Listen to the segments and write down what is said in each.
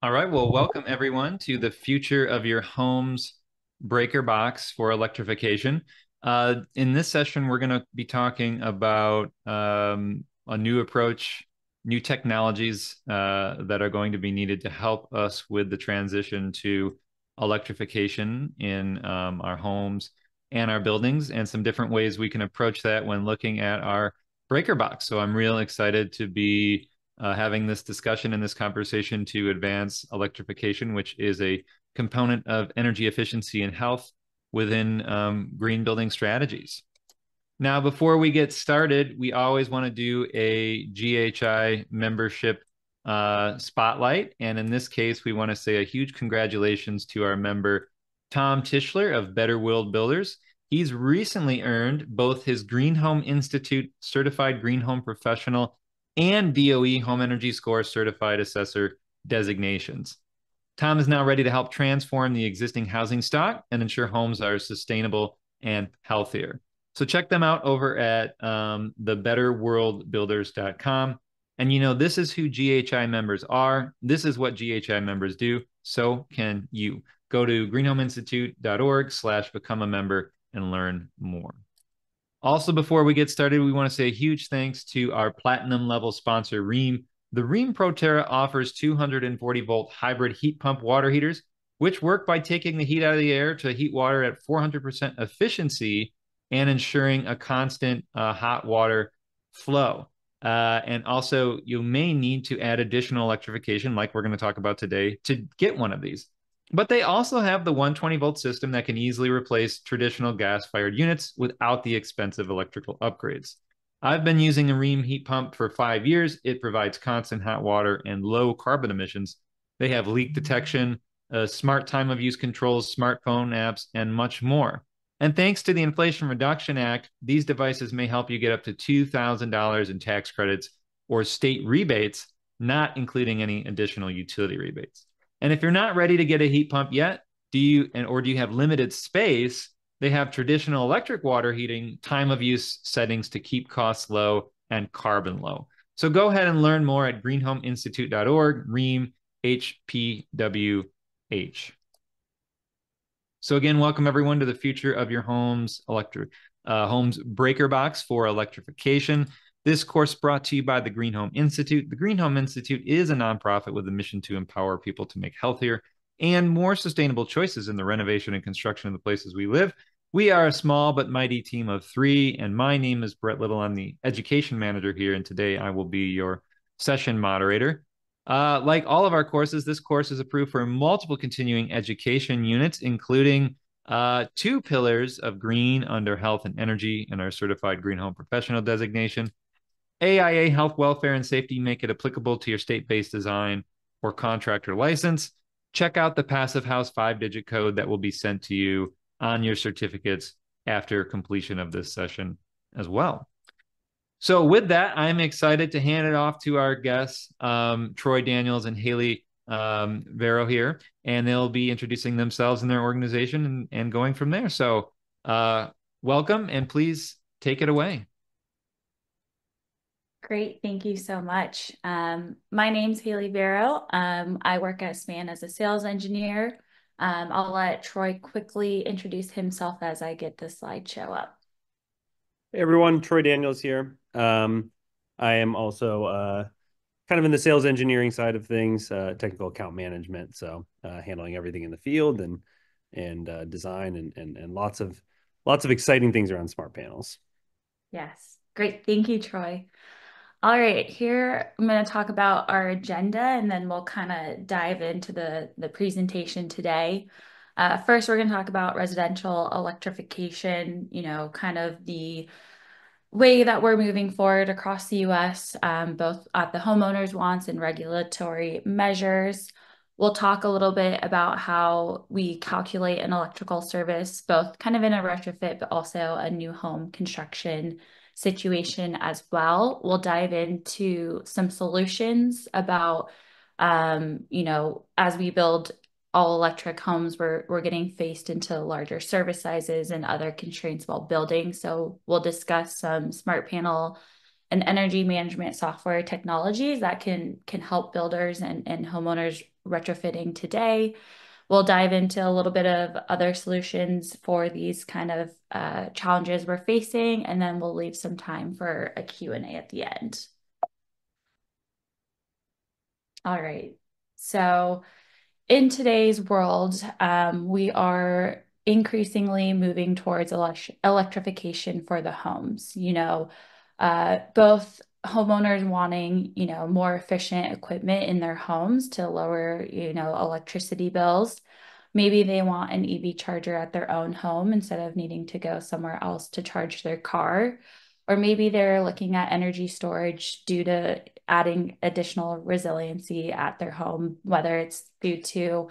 All right, well, welcome everyone to the Future of Your Home's Breaker Box for Electrification. In this session, we're going to be talking about a new approach, new technologies that are going to be needed to help us with the transition to electrification in our homes and our buildings, and some different ways we can approach that when looking at our breaker box. So I'm real excited to be having this discussion and this conversation to advance electrification, which is a component of energy efficiency and health within green building strategies. Now, before we get started, we always want to do a GHI membership spotlight. And in this case, we want to say a huge congratulations to our member, Tom Tischler of Better World Builders. He's recently earned both his Green Home Institute Certified Green Home Professional and DOE Home Energy Score Certified Assessor designations. Tom is now ready to help transform the existing housing stock and ensure homes are sustainable and healthier. So check them out over at thebetterworldbuilders.com. And you know, this is who GHI members are. This is what GHI members do. So can you. Go to greenhomeinstitute.org/become a member and learn more. Also, before we get started, we want to say a huge thanks to our platinum level sponsor, Rheem. The Rheem ProTerra offers 240 volt hybrid heat pump water heaters, which work by taking the heat out of the air to heat water at 400% efficiency and ensuring a constant hot water flow. And also, you may need to add additional electrification, like we're going to talk about today, to get one of these. But they also have the 120 volt system that can easily replace traditional gas fired units without the expensive electrical upgrades. I've been using a Rheem heat pump for 5 years. It provides constant hot water and low carbon emissions. They have leak detection, smart time of use controls, smartphone apps, and much more. And thanks to the Inflation Reduction Act, these devices may help you get up to $2,000 in tax credits or state rebates, not including any additional utility rebates. And if you're not ready to get a heat pump yet, do you have limited space? They have traditional electric water heating, time of use settings to keep costs low and carbon low. So go ahead and learn more at greenhomeinstitute.org, Rheem HPWH. So again, welcome everyone to the Future of Your Home's Home's Breaker Box for Electrification. This course brought to you by the Green Home Institute. The Green Home Institute is a nonprofit with a mission to empower people to make healthier and more sustainable choices in the renovation and construction of the places we live. We are a small but mighty team of 3, and my name is Brett Little. I'm the education manager here, and today I will be your session moderator. Like all of our courses, this course is approved for multiple continuing education units, including 2 pillars of green under health and energy and our certified green home professional designation. AIA Health, Welfare, and Safety make it applicable to your state-based design or contractor license. Check out the Passive House 5-digit code that will be sent to you on your certificates after completion of this session as well. So with that, I'm excited to hand it off to our guests, Troy Daniels and Haley Vero here, and they'll be introducing themselves and their organization and going from there. So welcome, and please take it away. Great, thank you so much. My name's Haley Vero. I work at SPAN as a sales engineer. I'll let Troy quickly introduce himself as I get the slideshow up. Hey everyone, Troy Daniels here. I am also kind of in the sales engineering side of things, technical account management, so handling everything in the field and design and lots of exciting things around smart panels. Yes, great, thank you, Troy. All right, here I'm going to talk about our agenda, and then we'll kind of dive into the presentation today. First, we're going to talk about residential electrification, kind of the way that we're moving forward across the U.S., both at the homeowners' wants and regulatory measures. We'll talk a little bit about how we calculate an electrical service, both kind of in a retrofit, but also a new home construction situation as well. We'll dive into some solutions about, as we build all electric homes, we're getting faced into larger service sizes and other constraints while building. So we'll discuss some smart panel and energy management software technologies that can help builders and homeowners retrofitting today. We'll dive into a little bit of other solutions for these kind of challenges we're facing, and then we'll leave some time for a Q&A at the end. All right, so in today's world, we are increasingly moving towards electrification for the homes. Both homeowners wanting, more efficient equipment in their homes to lower, electricity bills. Maybe they want an EV charger at their own home instead of needing to go somewhere else to charge their car. Or maybe they're looking at energy storage due to adding additional resiliency at their home, whether it's due to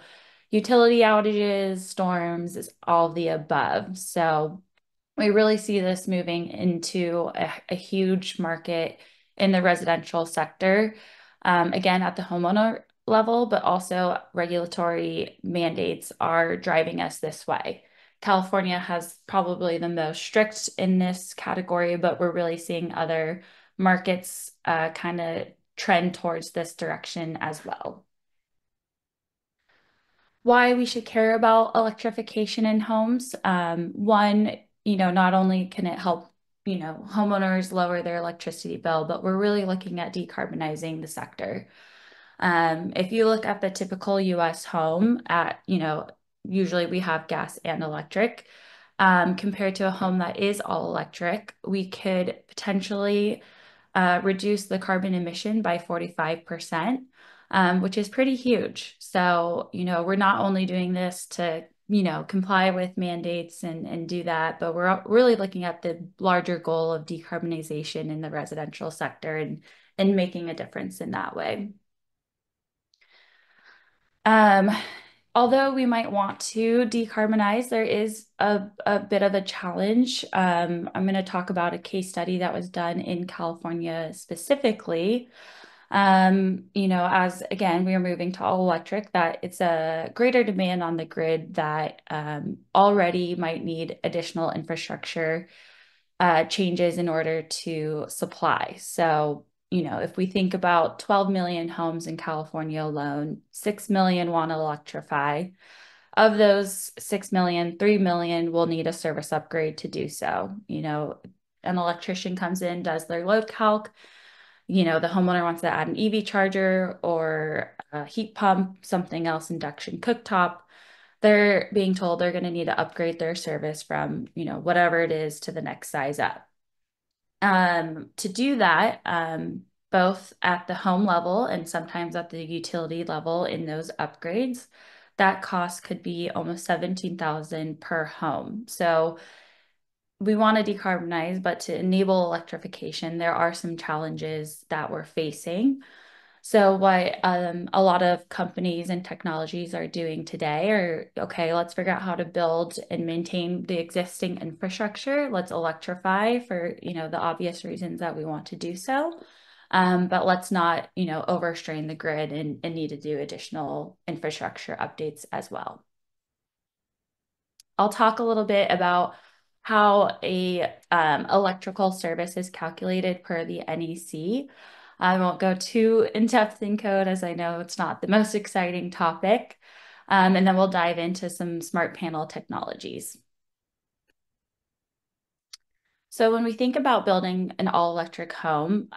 utility outages, storms, all of the above. So we really see this moving into a huge market in the residential sector, again, at the homeowner level, but also regulatory mandates are driving us this way. California has probably the most strict in this category, but we're really seeing other markets kind of trend towards this direction as well. Why we should care about electrification in homes. One, not only can it help, homeowners lower their electricity bill, but we're really looking at decarbonizing the sector. If you look at the typical US home at, usually we have gas and electric, compared to a home that is all electric, we could potentially reduce the carbon emission by 45%, which is pretty huge. So, we're not only doing this to, comply with mandates and do that, but we're really looking at the larger goal of decarbonization in the residential sector and making a difference in that way. Although we might want to decarbonize, there is a bit of a challenge. I'm going to talk about a case study that was done in California specifically. As again, we are moving to all electric, that it's a greater demand on the grid that already might need additional infrastructure changes in order to supply. So, if we think about 12 million homes in California alone, 6 million want to electrify. Of those 6 million, 3 million will need a service upgrade to do so. An electrician comes in, does their load calc. The homeowner wants to add an EV charger or a heat pump, something else, induction cooktop. They're being told they're going to need to upgrade their service from, whatever it is to the next size up. To do that, both at the home level and sometimes at the utility level in those upgrades, that cost could be almost $17,000 per home. So we want to decarbonize, but to enable electrification, there are some challenges that we're facing. So what a lot of companies and technologies are doing today are, okay, let's figure out how to build and maintain the existing infrastructure. Let's electrify for, the obvious reasons that we want to do so. But let's not, overstrain the grid and need to do additional infrastructure updates as well. I'll talk a little bit about how a electrical service is calculated per the NEC. I won't go too in-depth in code, as I know it's not the most exciting topic. And then we'll dive into some smart panel technologies. So when we think about building an all-electric home,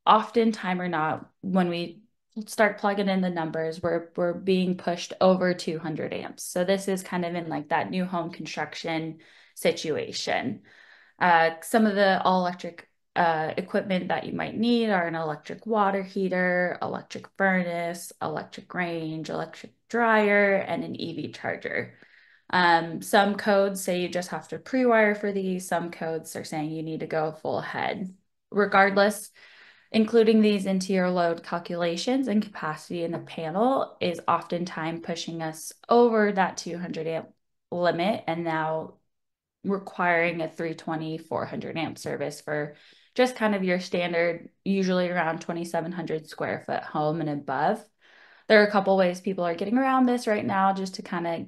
oftentimes or not, when we start plugging in the numbers, we're being pushed over 200 amps. So this is kind of in like that new home construction situation. Some of the all-electric equipment that you might need are an electric water heater, electric furnace, electric range, electric dryer, and an EV charger. Some codes say you just have to pre-wire for these. Some codes are saying you need to go full ahead. Regardless, including these into your load calculations and capacity in the panel is oftentimes pushing us over that 200 amp limit and now requiring a 320, 400 amp service for just kind of your standard, usually around 2,700 square foot home and above. There are a couple ways people are getting around this right now just to kind of,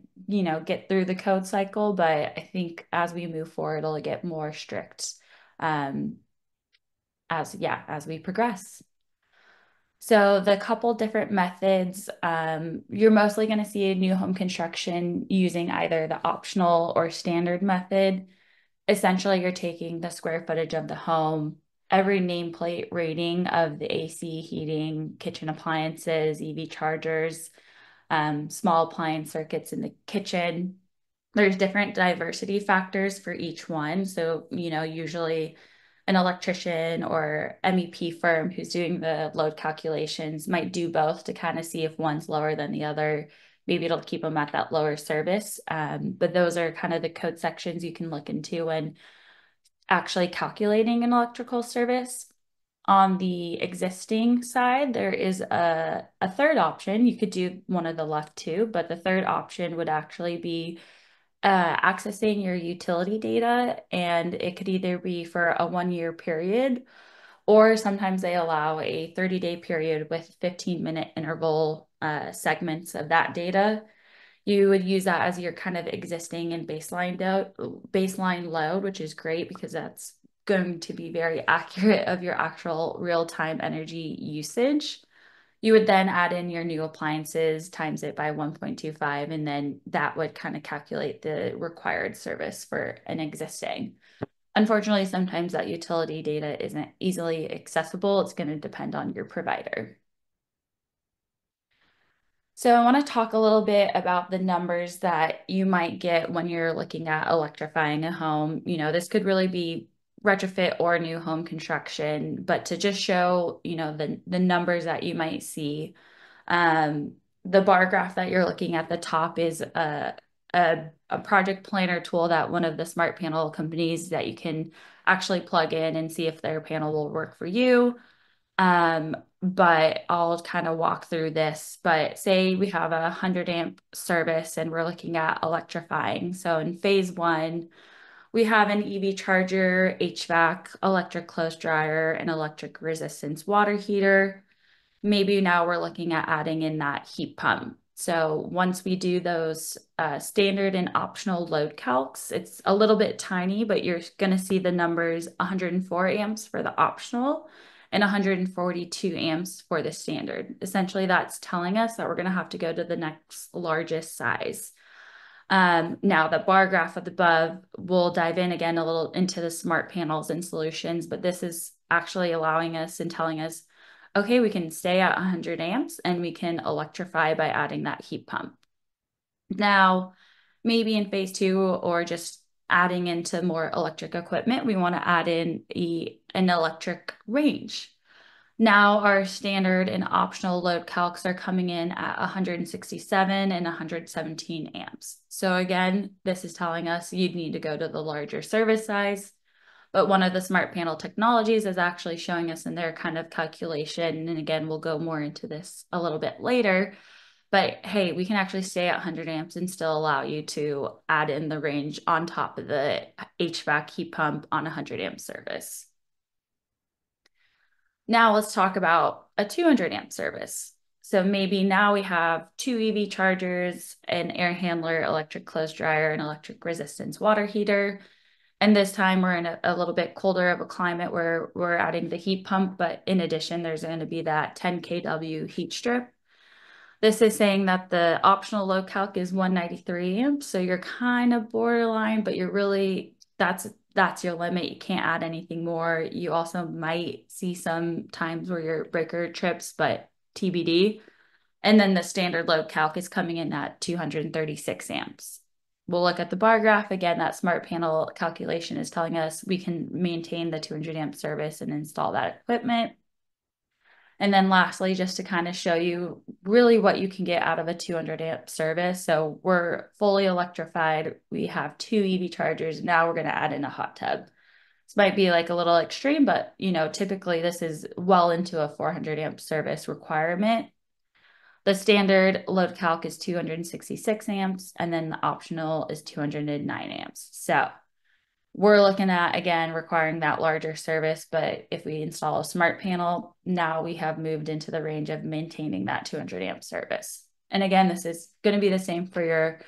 get through the code cycle. But I think as we move forward, it'll get more strict as we progress. So the couple different methods, you're mostly going to see a new home construction using either the optional or standard method. Essentially, you're taking the square footage of the home, every nameplate rating of the AC, heating, kitchen appliances, EV chargers, small appliance circuits in the kitchen. There's different diversity factors for each one. So, usually an electrician or MEP firm who's doing the load calculations might do both to kind of see if one's lower than the other. Maybe it'll keep them at that lower service. But those are kind of the code sections you can look into when actually calculating an electrical service. On the existing side, there is a third option. You could do one of the left two, but the third option would actually be accessing your utility data, and it could either be for a 1 year period, or sometimes they allow a 30-day period with 15-minute interval segments of that data. You would use that as your kind of existing and baseline load, which is great because that's going to be very accurate of your actual real-time energy usage. You would then add in your new appliances, times it by 1.25, and then that would kind of calculate the required service for an existing. Unfortunately, sometimes that utility data isn't easily accessible. It's going to depend on your provider. So I want to talk a little bit about the numbers that you might get when you're looking at electrifying a home. This could really be retrofit or new home construction, but to just show, the numbers that you might see. The bar graph that you're looking at the top is a project planner tool that one of the smart panel companies that you can actually plug in and see if their panel will work for you. But I'll kind of walk through this. But say we have a 100 amp service and we're looking at electrifying. So in phase 1, we have an EV charger, HVAC, electric clothes dryer, and electric resistance water heater. Maybe now we're looking at adding in that heat pump. So once we do those standard and optional load calcs, it's a little bit tiny, but you're going to see the numbers 104 amps for the optional and 142 amps for the standard. Essentially, that's telling us that we're going to have to go to the next largest size. Now the bar graph above, we'll dive in again a little into the smart panels and solutions, but this is actually allowing us and telling us, okay, we can stay at 100 amps and we can electrify by adding that heat pump. Now, maybe in phase 2 or just adding into more electric equipment, we want to add in an electric range. Now our standard and optional load calcs are coming in at 167 and 117 amps. So again, this is telling us you'd need to go to the larger service size. But one of the smart panel technologies is actually showing us in their kind of calculation. And again, we'll go more into this a little bit later. But hey, we can actually stay at 100 amps and still allow you to add in the range on top of the HVAC heat pump on a 100 amp service. Now let's talk about a 200 amp service. So maybe now we have 2 EV chargers, an air handler, electric clothes dryer, and electric resistance water heater. And this time we're in a little bit colder of a climate where we're adding the heat pump, but in addition, there's going to be that 10 kW heat strip. This is saying that the optional load calc is 193 amps. So you're kind of borderline, but you're really, that's your limit. You can't add anything more. You also might see some times where your breaker trips, but TBD. And then the standard load calc is coming in at 236 amps. We'll look at the bar graph. Again, that smart panel calculation is telling us we can maintain the 200 amp service and install that equipment. And then lastly, just to kind of show you really what you can get out of a 200 amp service. So we're fully electrified. We have 2 EV chargers. Now we're going to add in a hot tub. This might be like a little extreme, but typically this is well into a 400 amp service requirement. The standard load calc is 266 amps, and then the optional is 209 amps. So we're looking at, again, requiring that larger service, but if we install a smart panel, now we have moved into the range of maintaining that 200 amp service. And again, this is going to be the same for your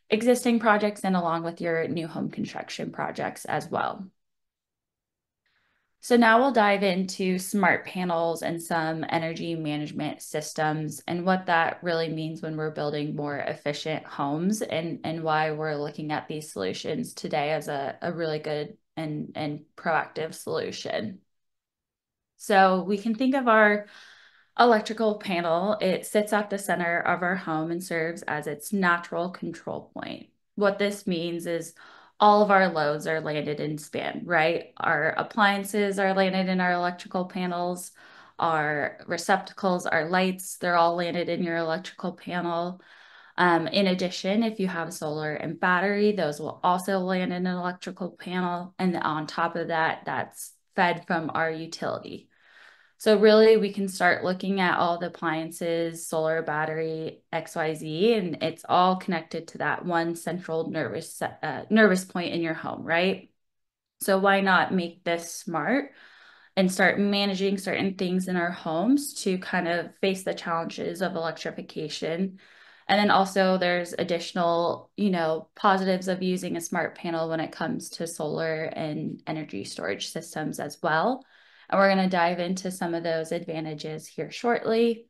existing projects and along with your new home construction projects as well. So now we'll dive into smart panels and some energy management systems and what that really means when we're building more efficient homes and why we're looking at these solutions today as a really good and proactive solution. So we can think of our electrical panel. It sits at the center of our home and serves as its natural control point. What this means is all of our loads are landed in span, right? Our appliances are landed in our electrical panels, our receptacles, our lights, they're all landed in your electrical panel. In addition, if you have solar and battery, those will also land in an electrical panel. And on top of that, that's fed from our utility. So really, we can start looking at all the appliances, solar, battery, XYZ, and it's all connected to that one central nervous point in your home, right? So why not make this smart and start managing certain things in our homes to kind of face the challenges of electrification. And then also there's additional, positives of using a smart panel when it comes to solar and energy storage systems as well. And we're going to dive into some of those advantages here shortly.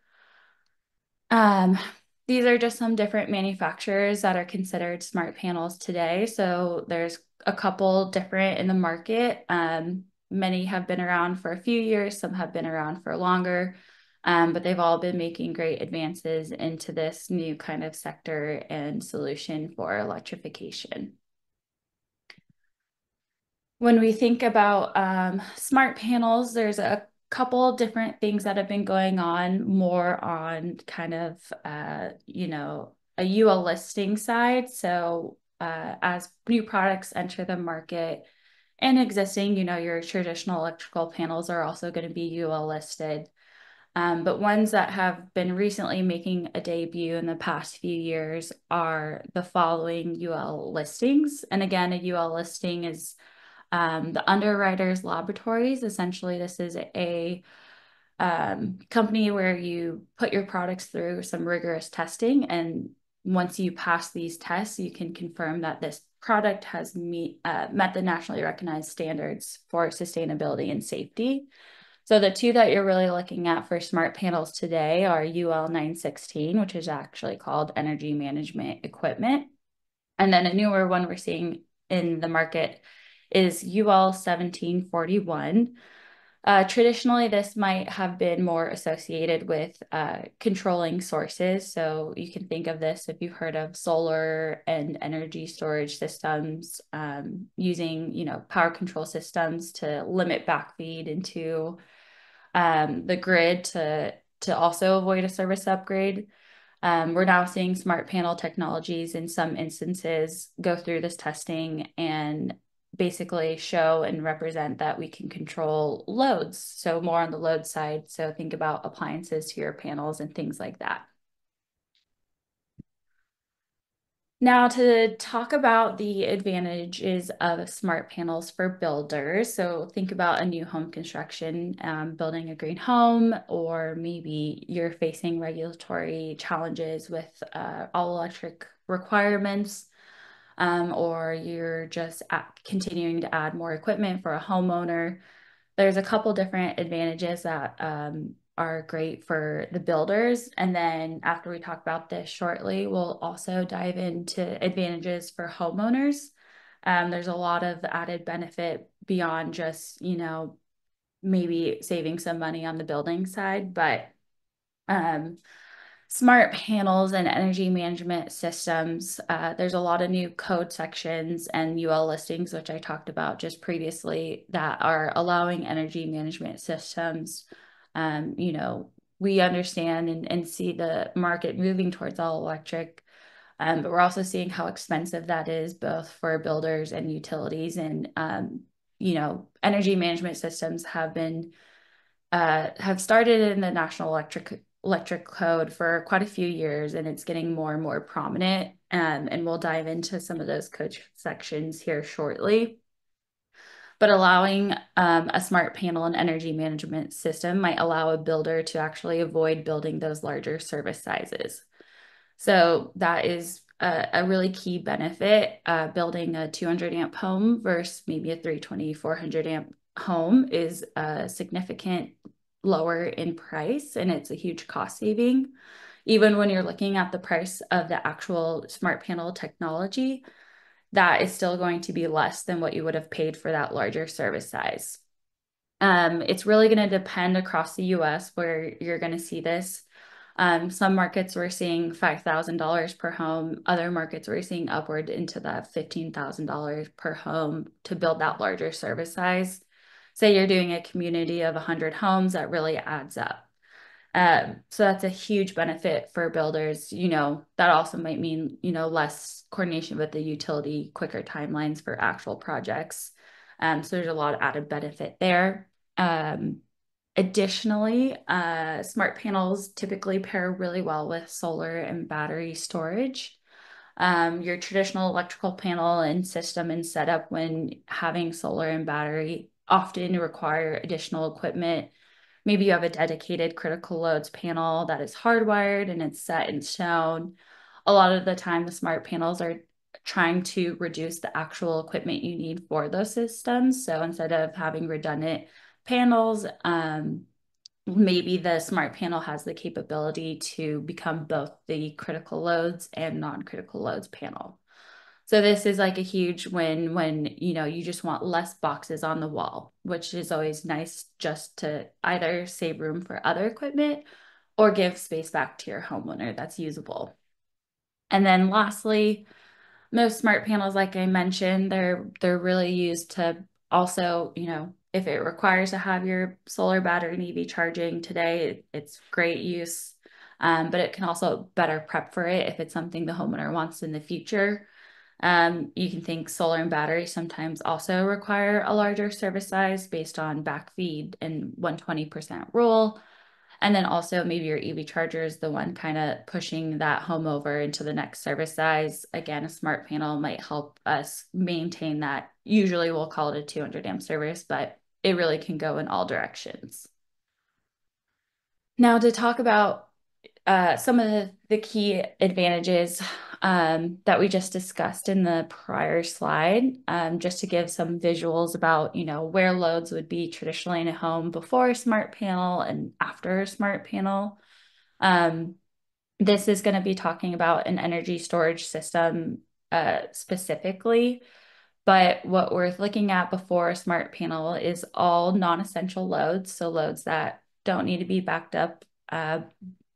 These are just some different manufacturers that are considered smart panels today. So there's a couple different in the market. Many have been around for a few years, some have been around for longer, but they've all been making great advances into this new kind of sector and solution for electrification. When we think about smart panels, there's a couple different things that have been going on more on kind of, a UL listing side. So as new products enter the market and existing, your traditional electrical panels are also going to be UL listed. But ones that have been recently making a debut in the past few years are the following UL listings. And again, a UL listing is the Underwriters Laboratories. Essentially, this is a company where you put your products through some rigorous testing. And once you pass these tests, you can confirm that this product has met the nationally recognized standards for sustainability and safety. So the two that you're really looking at for smart panels today are UL 916, which is actually called Energy Management Equipment. And then a newer one we're seeing in the market is UL 1741. Traditionally, this might have been more associated with controlling sources. So you can think of this if you've heard of solar and energy storage systems, using, power control systems to limit backfeed into the grid to also avoid a service upgrade. We're now seeing smart panel technologies in some instances go through this testing and basically show and represent that we can control loads. So more on the load side. So think about appliances to your panels and things like that. Now to talk about the advantages of smart panels for builders. So think about a new home construction, building a green home, or maybe you're facing regulatory challenges with all electric requirements, or you're just continuing to add more equipment for a homeowner. There's a couple different advantages that are great for the builders. And then after we talk about this shortly, we'll also dive into advantages for homeowners. There's a lot of added benefit beyond just, maybe saving some money on the building side, but smart panels and energy management systems. There's a lot of new code sections and UL listings, which I talked about just previously, that are allowing energy management systems. We understand and see the market moving towards all electric, but we're also seeing how expensive that is both for builders and utilities. And, energy management systems have started in the National Electric Code for quite a few years, and it's getting more and more prominent. And we'll dive into some of those code sections here shortly. But allowing a smart panel and energy management system might allow a builder to actually avoid building those larger service sizes. So that is a really key benefit, building a 200 amp home versus maybe a 320, 400 amp home is significant lower in price, and it's a huge cost saving. Even when you're looking at the price of the actual smart panel technology, that is still going to be less than what you would have paid for that larger service size. It's really going to depend across the US where you're going to see this. Some markets we're seeing $5,000 per home. Other markets we're seeing upward into that $15,000 per home to build that larger service size. Say you're doing a community of 100 homes, that really adds up. So that's a huge benefit for builders. You know, that also might mean, you know, less coordination with the utility, quicker timelines for actual projects. So there's a lot of added benefit there. Additionally, smart panels typically pair really well with solar and battery storage. Your traditional electrical panel and system and setup when having solar and battery often require additional equipment. Maybe you have a dedicated critical loads panel that is hardwired and it's set in stone. A lot of the time, the smart panels are trying to reduce the actual equipment you need for those systems. So instead of having redundant panels, maybe the smart panel has the capability to become both the critical loads and non-critical loads panel. So this is like a huge win when, you know, you just want less boxes on the wall, which is always nice just to either save room for other equipment or give space back to your homeowner that's usable. And then lastly, most smart panels, like I mentioned, they're really used to also, you know, if it requires to have your solar battery and EV charging today, it's great use. But it can also better prep for it if it's something the homeowner wants in the future. You can think solar and battery sometimes also require a larger service size based on backfeed and 120% rule. And then also maybe your EV charger is the one kind of pushing that home over into the next service size. Again, a smart panel might help us maintain that. Usually we'll call it a 200 amp service, but it really can go in all directions. Now to talk about some of the key advantages that we just discussed in the prior slide, just to give some visuals about, you know, where loads would be traditionally in a home before a smart panel and after a smart panel. This is going to be talking about an energy storage system specifically, but what we're looking at before a smart panel is all non-essential loads, so loads that don't need to be backed up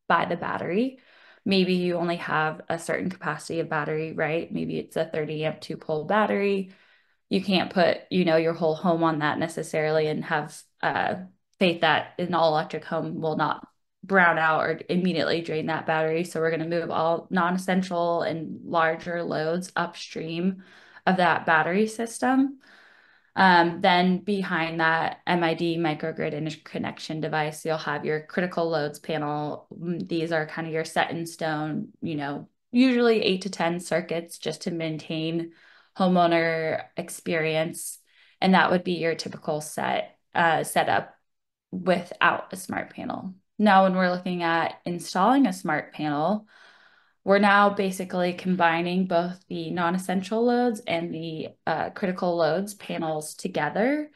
by the battery. Maybe you only have a certain capacity of battery, right? Maybe it's a 30 amp 2-pole battery. You can't put, you know, your whole home on that necessarily and have faith that an all electric home will not brown out or immediately drain that battery. So we're going to move all non-essential and larger loads upstream of that battery system. Then behind that MID microgrid interconnection device, you'll have your critical loads panel. These are kind of your set in stone, you know, usually 8 to 10 circuits just to maintain homeowner experience. And that would be your typical setup without a smart panel. Now, when we're looking at installing a smart panel, we're now basically combining both the non-essential loads and the critical loads panels together.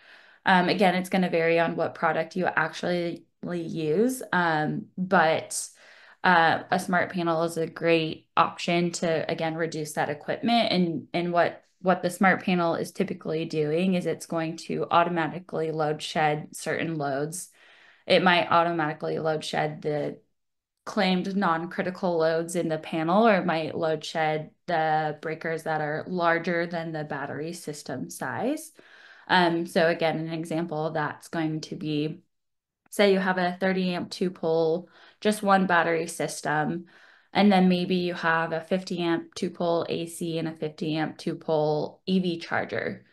Again, it's going to vary on what product you actually use, but a smart panel is a great option to, again, reduce that equipment. And what the smart panel is typically doing is it's going to automatically load shed certain loads. It might automatically load shed the claimed non-critical loads in the panel, or it might load shed the breakers that are larger than the battery system size. So again, an example of that's going to be, say you have a 30 amp 2-pole, just one battery system, and then maybe you have a 50 amp 2-pole AC and a 50 amp 2-pole EV charger.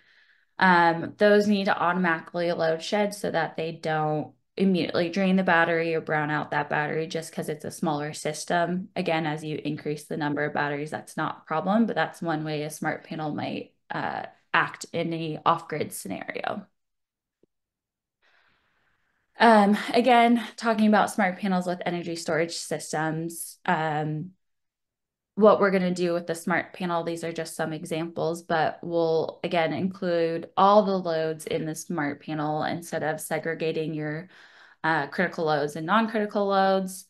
Those need to automatically load shed so that they don't immediately drain the battery or brown out that battery just because it's a smaller system. Again, as you increase the number of batteries, that's not a problem, but that's one way a smart panel might act in a off-grid scenario. Again, talking about smart panels with energy storage systems, what we're going to do with the smart panel. These are just some examples, but we'll again include all the loads in the smart panel instead of segregating your critical loads and non-critical loads.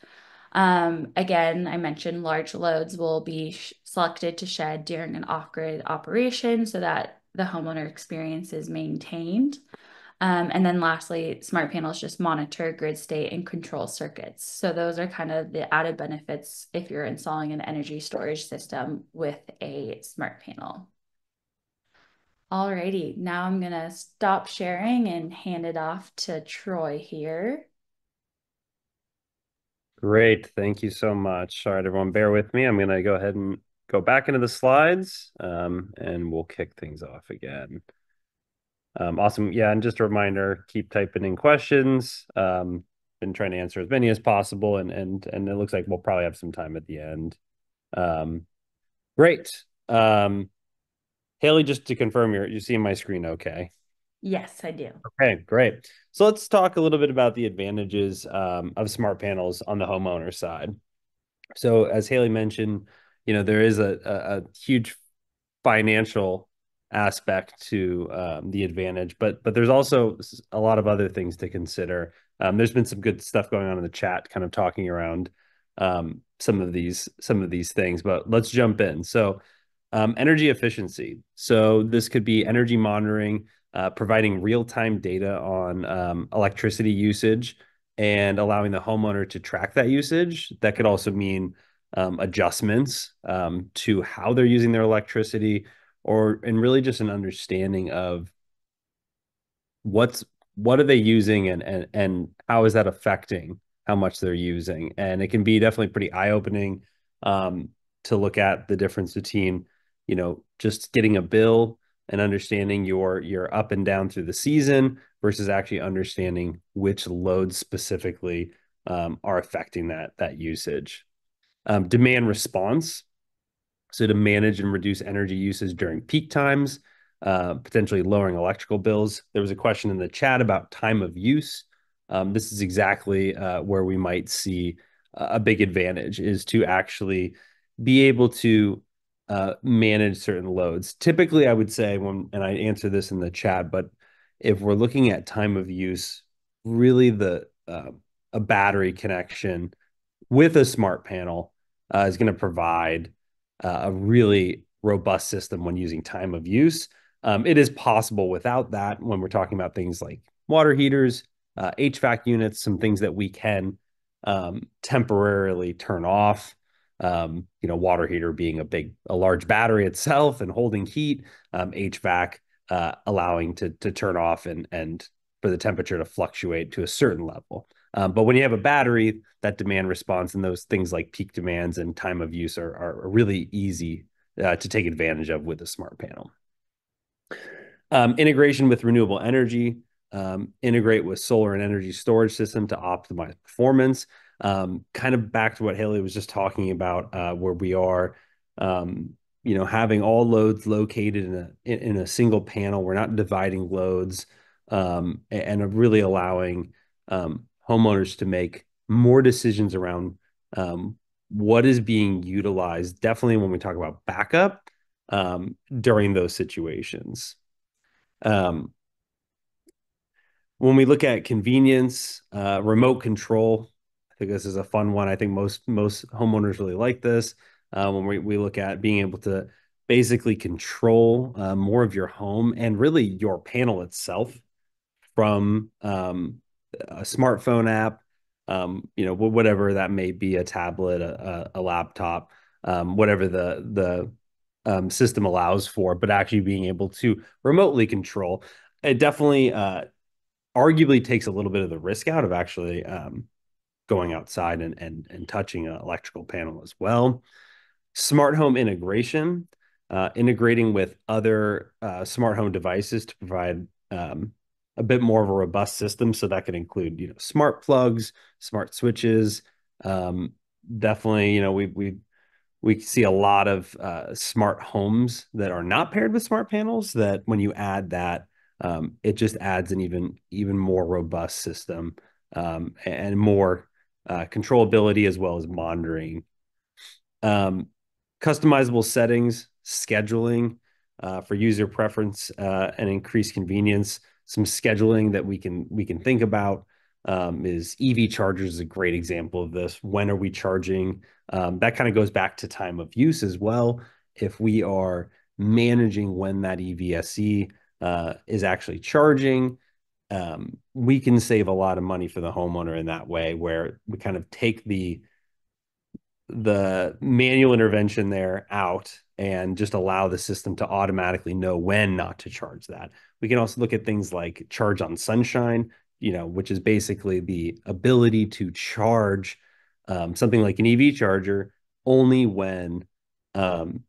Again, I mentioned large loads will be selected to shed during an off-grid operation so that the homeowner experience is maintained. And then lastly, smart panels just monitor grid state and control circuits. So those are kind of the added benefits if you're installing an energy storage system with a smart panel. Alrighty, now I'm gonna stop sharing and hand it off to Troy here. Great. Thank you so much. All right, everyone, bear with me. I'm going to go ahead and go back into the slides, and we'll kick things off again. Awesome. Yeah, and just a reminder, keep typing in questions. Been trying to answer as many as possible, and it looks like we'll probably have some time at the end. Great. Haley, just to confirm, you're seeing my screen okay? Yes, I do. Okay, great. So let's talk a little bit about the advantages of smart panels on the homeowner side. So as Haley mentioned, there is a huge financial aspect to the advantage, but there's also a lot of other things to consider. There's been some good stuff going on in the chat, kind of talking around some of these things, but let's jump in. So energy efficiency. So this could be energy monitoring, providing real-time data on electricity usage and allowing the homeowner to track that usage. That could also mean adjustments to how they're using their electricity, and really just an understanding of what are they using, and how is that affecting how much they're using. And it can be definitely pretty eye-opening to look at the difference between just getting a bill and understanding your up and down through the season versus actually understanding which loads specifically are affecting that usage. Demand response, so to manage and reduce energy usage during peak times, potentially lowering electrical bills. There was a question in the chat about time of use. This is exactly where we might see a big advantage, is to actually be able to manage certain loads. Typically, I would say, and I answer this in the chat, but if we're looking at time of use, really a battery connection with a smart panel is going to provide a really robust system when using time of use. It is possible without that when we're talking about things like water heaters, HVAC units, some things that we can temporarily turn off. Water heater being a large battery itself and holding heat, HVAC allowing to turn off and for the temperature to fluctuate to a certain level. But when you have a battery, that demand response and those things like peak demands and time of use are really easy to take advantage of with a smart panel. Integration with renewable energy, integrate with solar and energy storage system to optimize performance. Kind of back to what Haley was just talking about, where we are, having all loads located in a single panel. We're not dividing loads, and really allowing homeowners to make more decisions around what is being utilized, definitely when we talk about backup during those situations. When we look at convenience, remote control, I think this is a fun one. I think most homeowners really like this. When we look at being able to basically control more of your home and really your panel itself from a smartphone app, whatever that may be, a tablet, a laptop, whatever the system allows for, but actually being able to remotely control. It definitely arguably takes a little bit of the risk out of actually going outside and touching an electrical panel as well. Smart home integration, integrating with other smart home devices to provide a bit more of a robust system. So that could include, smart plugs, smart switches. Definitely, we see a lot of smart homes that are not paired with smart panels, that when you add that, it just adds an even more robust system, and more controllability as well as monitoring. Customizable settings, scheduling for user preference and increased convenience. Some scheduling that we can think about is EV chargers is a great example of this. When are we charging? That kind of goes back to time of use as well. If we are managing when that EVSE is actually charging, we can save a lot of money for the homeowner in that way, where we kind of take the manual intervention there out and just allow the system to automatically know when not to charge that. We can also look at things like charge on sunshine, which is basically the ability to charge something like an EV charger only when um,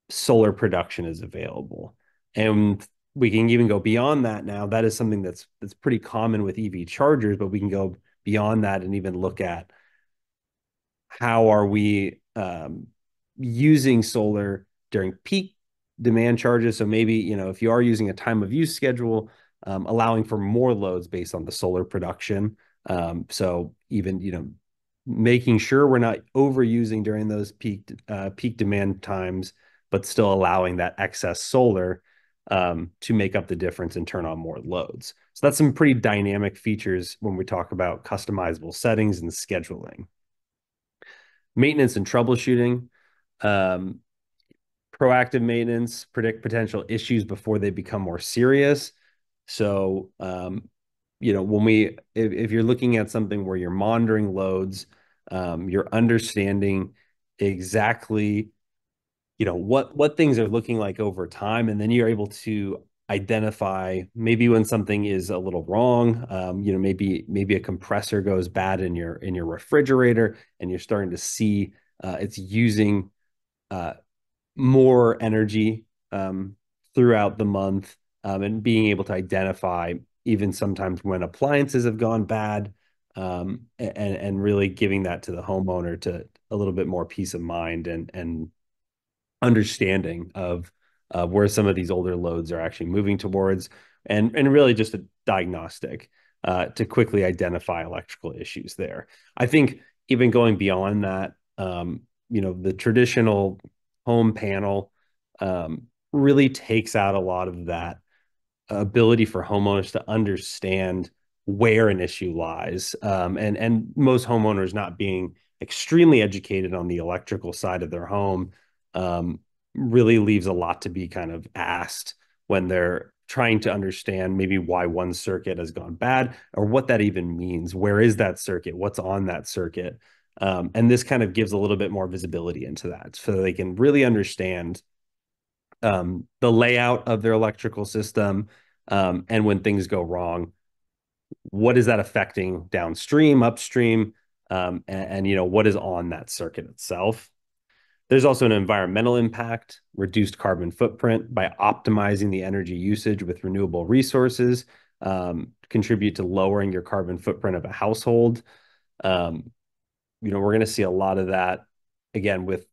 solar production is available. And we can even go beyond that now. That is something that's pretty common with EV chargers, but we can go beyond that and even look at how are we using solar during peak demand charges. So maybe, if you are using a time of use schedule, allowing for more loads based on the solar production. So even, making sure we're not overusing during those peak demand times, but still allowing that excess solar to make up the difference and turn on more loads. So that's some pretty dynamic features when we talk about customizable settings and scheduling. Maintenance and troubleshooting, um, proactive maintenance, predict potential issues before they become more serious. So, if you're looking at something where you're monitoring loads, you're understanding exactly, what things are looking like over time, and then you're able to identify maybe when something is a little wrong. Maybe a compressor goes bad in your refrigerator, and you're starting to see it's using uh, more energy throughout the month, and being able to identify even sometimes when appliances have gone bad, and really giving that to the homeowner to a little bit more peace of mind and understanding of where some of these older loads are actually moving towards, and really just a diagnostic to quickly identify electrical issues there. I think even going beyond that, the traditional home panel really takes out a lot of that ability for homeowners to understand where an issue lies. And most homeowners not being extremely educated on the electrical side of their home um, really leaves a lot to be kind of asked when they're trying to understand maybe why one circuit has gone bad or what that even means. Where is that circuit? What's on that circuit? And this kind of gives a little bit more visibility into that so they can really understand the layout of their electrical system, and when things go wrong, what is that affecting downstream, upstream, and what is on that circuit itself. There's also an environmental impact, reduced carbon footprint by optimizing the energy usage with renewable resources, contribute to lowering your carbon footprint of a household. Um, we're going to see a lot of that again with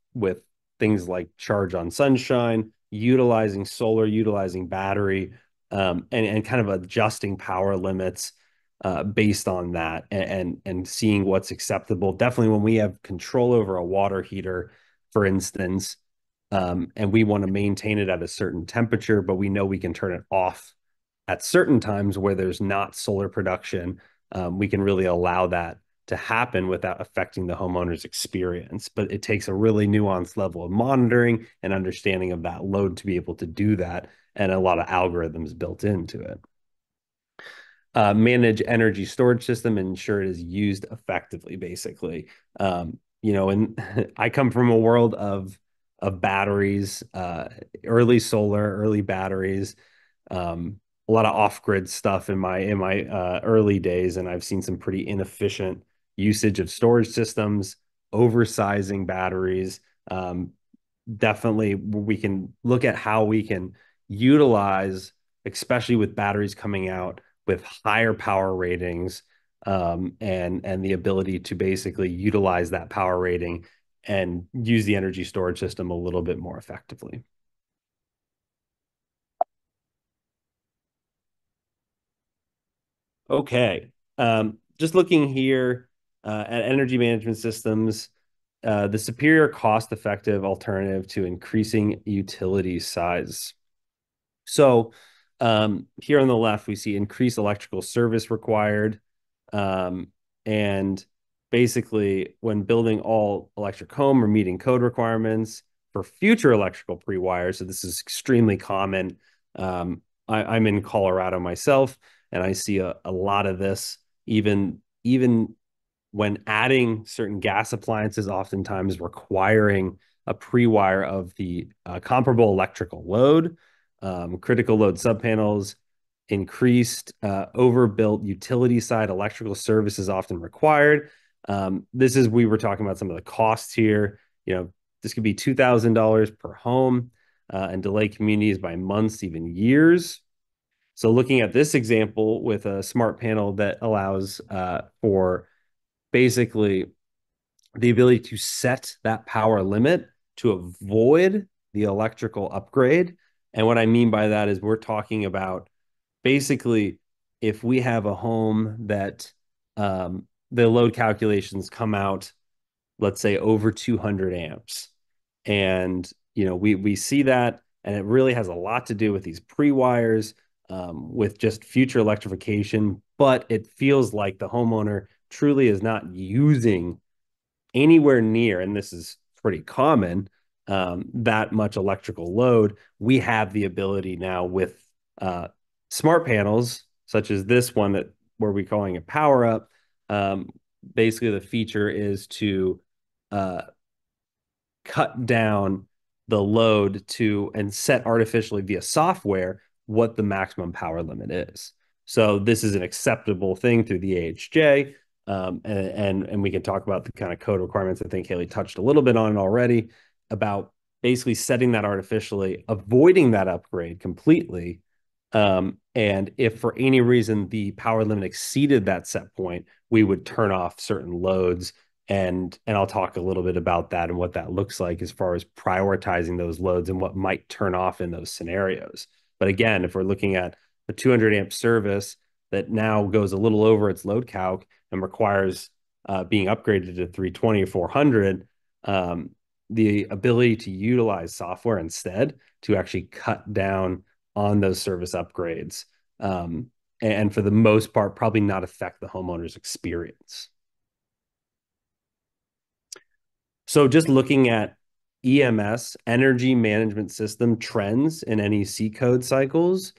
things like charge on sunshine, utilizing solar, utilizing battery, and kind of adjusting power limits based on that, and seeing what's acceptable. Definitely when we have control over a water heater, for instance, and we want to maintain it at a certain temperature, but we know we can turn it off at certain times where there's not solar production, we can really allow that to happen without affecting the homeowner's experience. But it takes a really nuanced level of monitoring and understanding of that load to be able to do that, and a lot of algorithms built into it. Manage energy storage system and ensure it is used effectively, basically. And I come from a world of batteries, early solar, early batteries, a lot of off-grid stuff in my early days, and I've seen some pretty inefficient usage of storage systems, oversizing batteries. Definitely, we can look at how we can utilize, especially with batteries coming out with higher power ratings, and the ability to basically utilize that power rating and use the energy storage system a little bit more effectively. Okay. Just looking here at energy management systems, the superior cost-effective alternative to increasing utility size. So here on the left, we see increased electrical service required. And basically, when building all electric home or meeting code requirements for future electrical pre-wires, so this is extremely common. I'm in Colorado myself, and I see a lot of this, even when adding certain gas appliances, oftentimes requiring a pre-wire of the comparable electrical load, critical load subpanels, increased overbuilt utility side electrical service is often required. We were talking about some of the costs here. This could be $2,000 per home and delay communities by months, even years. So looking at this example with a smart panel that allows for basically the ability to set that power limit to avoid the electrical upgrade. And what I mean by that is we're talking about basically if we have a home that the load calculations come out, let's say over 200 amps. And, we see that, and it really has a lot to do with these pre-wires, with just future electrification, but it feels like the homeowner truly is not using anywhere near, and this is pretty common, that much electrical load. We have the ability now with smart panels, such as this one that where we're calling it Power Up. Basically, the feature is to cut down the load to and set artificially via software what the maximum power limit is. So this is an acceptable thing through the AHJ. And we can talk about the kind of code requirements. I think Haley touched a little bit on it already about basically setting that artificially, avoiding that upgrade completely. And if for any reason the power limit exceeded that set point, we would turn off certain loads. And I'll talk a little bit about that and what that looks like as far as prioritizing those loads and what might turn off in those scenarios. But again, if we're looking at a 200 amp service that now goes a little over its load calc and requires being upgraded to 320 or 400, the ability to utilize software instead to actually cut down on those service upgrades, and for the most part, probably not affect the homeowner's experience. So just looking at EMS, energy management system trends in NEC code cycles,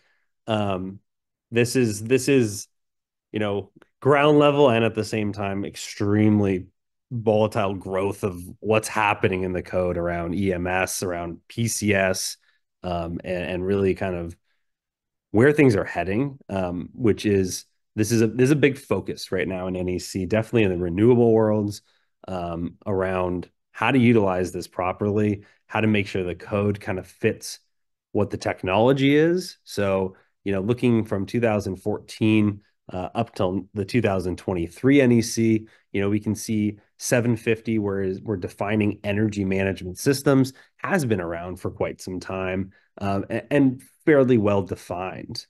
this is ground level and at the same time extremely volatile growth of what's happening in the code around EMS, around PCS, and really kind of where things are heading, which is this is a big focus right now in NEC, definitely in the renewable worlds, around how to utilize this properly, how to make sure the code kind of fits what the technology is. So, looking from 2014 up till the 2023 NEC, we can see 750, whereas we're defining energy management systems, has been around for quite some time, and fairly well defined.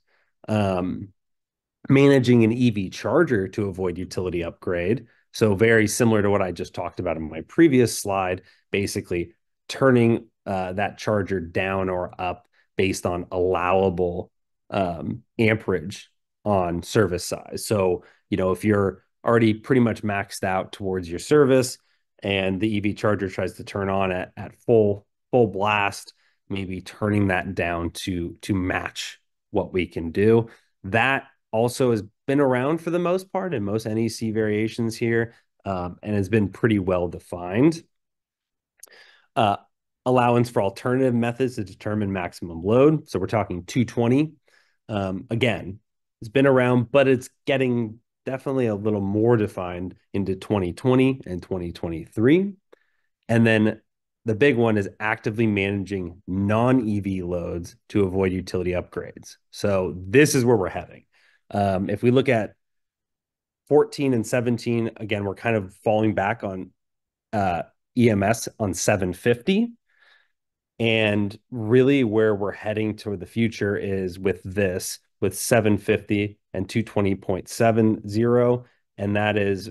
Managing an EV charger to avoid utility upgrade. So very similar to what I just talked about in my previous slide, basically turning that charger down or up based on allowable amperage on service size. So, if you're already pretty much maxed out towards your service and the EV charger tries to turn on at full blast, maybe turning that down to match what we can do. That also has been around for the most part in most NEC variations here, and has been pretty well defined. Allowance for alternative methods to determine maximum load. So we're talking 220. Again, it's been around, but it's getting definitely a little more defined into 2020 and 2023. And then the big one is actively managing non-EV loads to avoid utility upgrades. So this is where we're heading. If we look at 14 and 17, again, we're kind of falling back on EMS on 750. And really where we're heading toward the future is with 750 and 220.70 and that is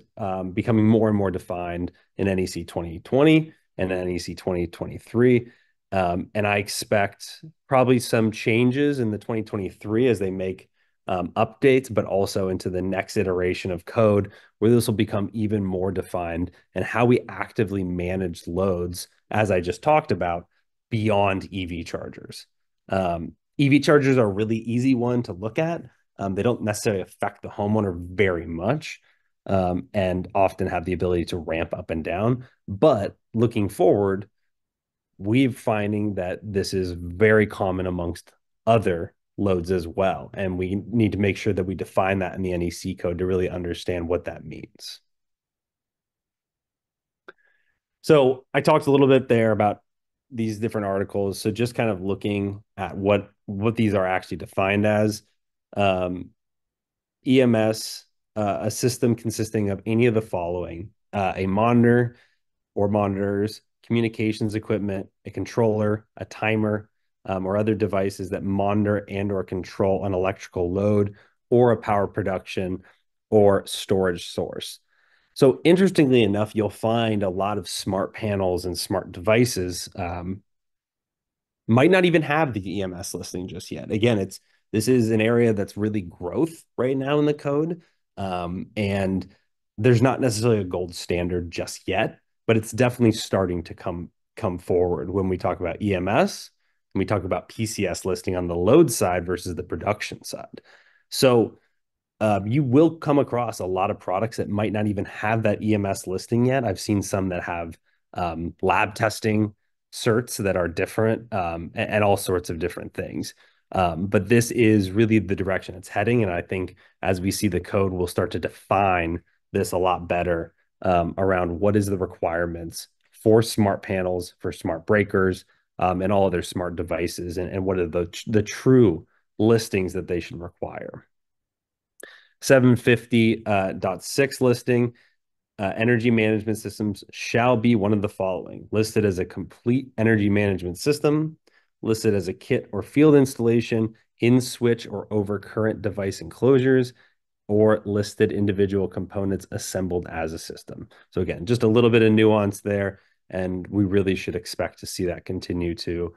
becoming more and more defined in NEC 2020 and NEC 2023. And I expect probably some changes in the 2023 as they make updates, but also into the next iteration of code where this will become even more defined, and how we actively manage loads, as I just talked about, beyond EV chargers. EV chargers are a really easy one to look at. They don't necessarily affect the homeowner very much, and often have the ability to ramp up and down. But looking forward, we're finding that this is very common amongst other loads as well. And we need to make sure that we define that in the NEC code to really understand what that means. So I talked a little bit there about these different articles. So just kind of looking at what these are actually defined as. EMS, a system consisting of any of the following: a monitor or monitors, communications equipment, a controller, a timer, or other devices that monitor and or control an electrical load or a power production or storage source. So interestingly enough, you'll find a lot of smart panels and smart devices might not even have the EMS listing just yet. Again, this is an area that's really growth right now in the code. And there's not necessarily a gold standard just yet, but it's definitely starting to come forward when we talk about EMS, and we talk about PCS listing on the load side versus the production side. So you will come across a lot of products that might not even have that EMS listing yet. I've seen some that have lab testing certs that are different, and all sorts of different things. But this is really the direction it's heading. And I think as we see the code, we'll start to define this a lot better around what is the requirements for smart panels, for smart breakers, and all other smart devices, and what are the true listings that they should require. 750.6 listing. Energy management systems shall be one of the following: listed as a complete energy management system, listed as a kit or field installation, in switch or over current device enclosures, or listed individual components assembled as a system. So again, just a little bit of nuance there, and we really should expect to see that continue to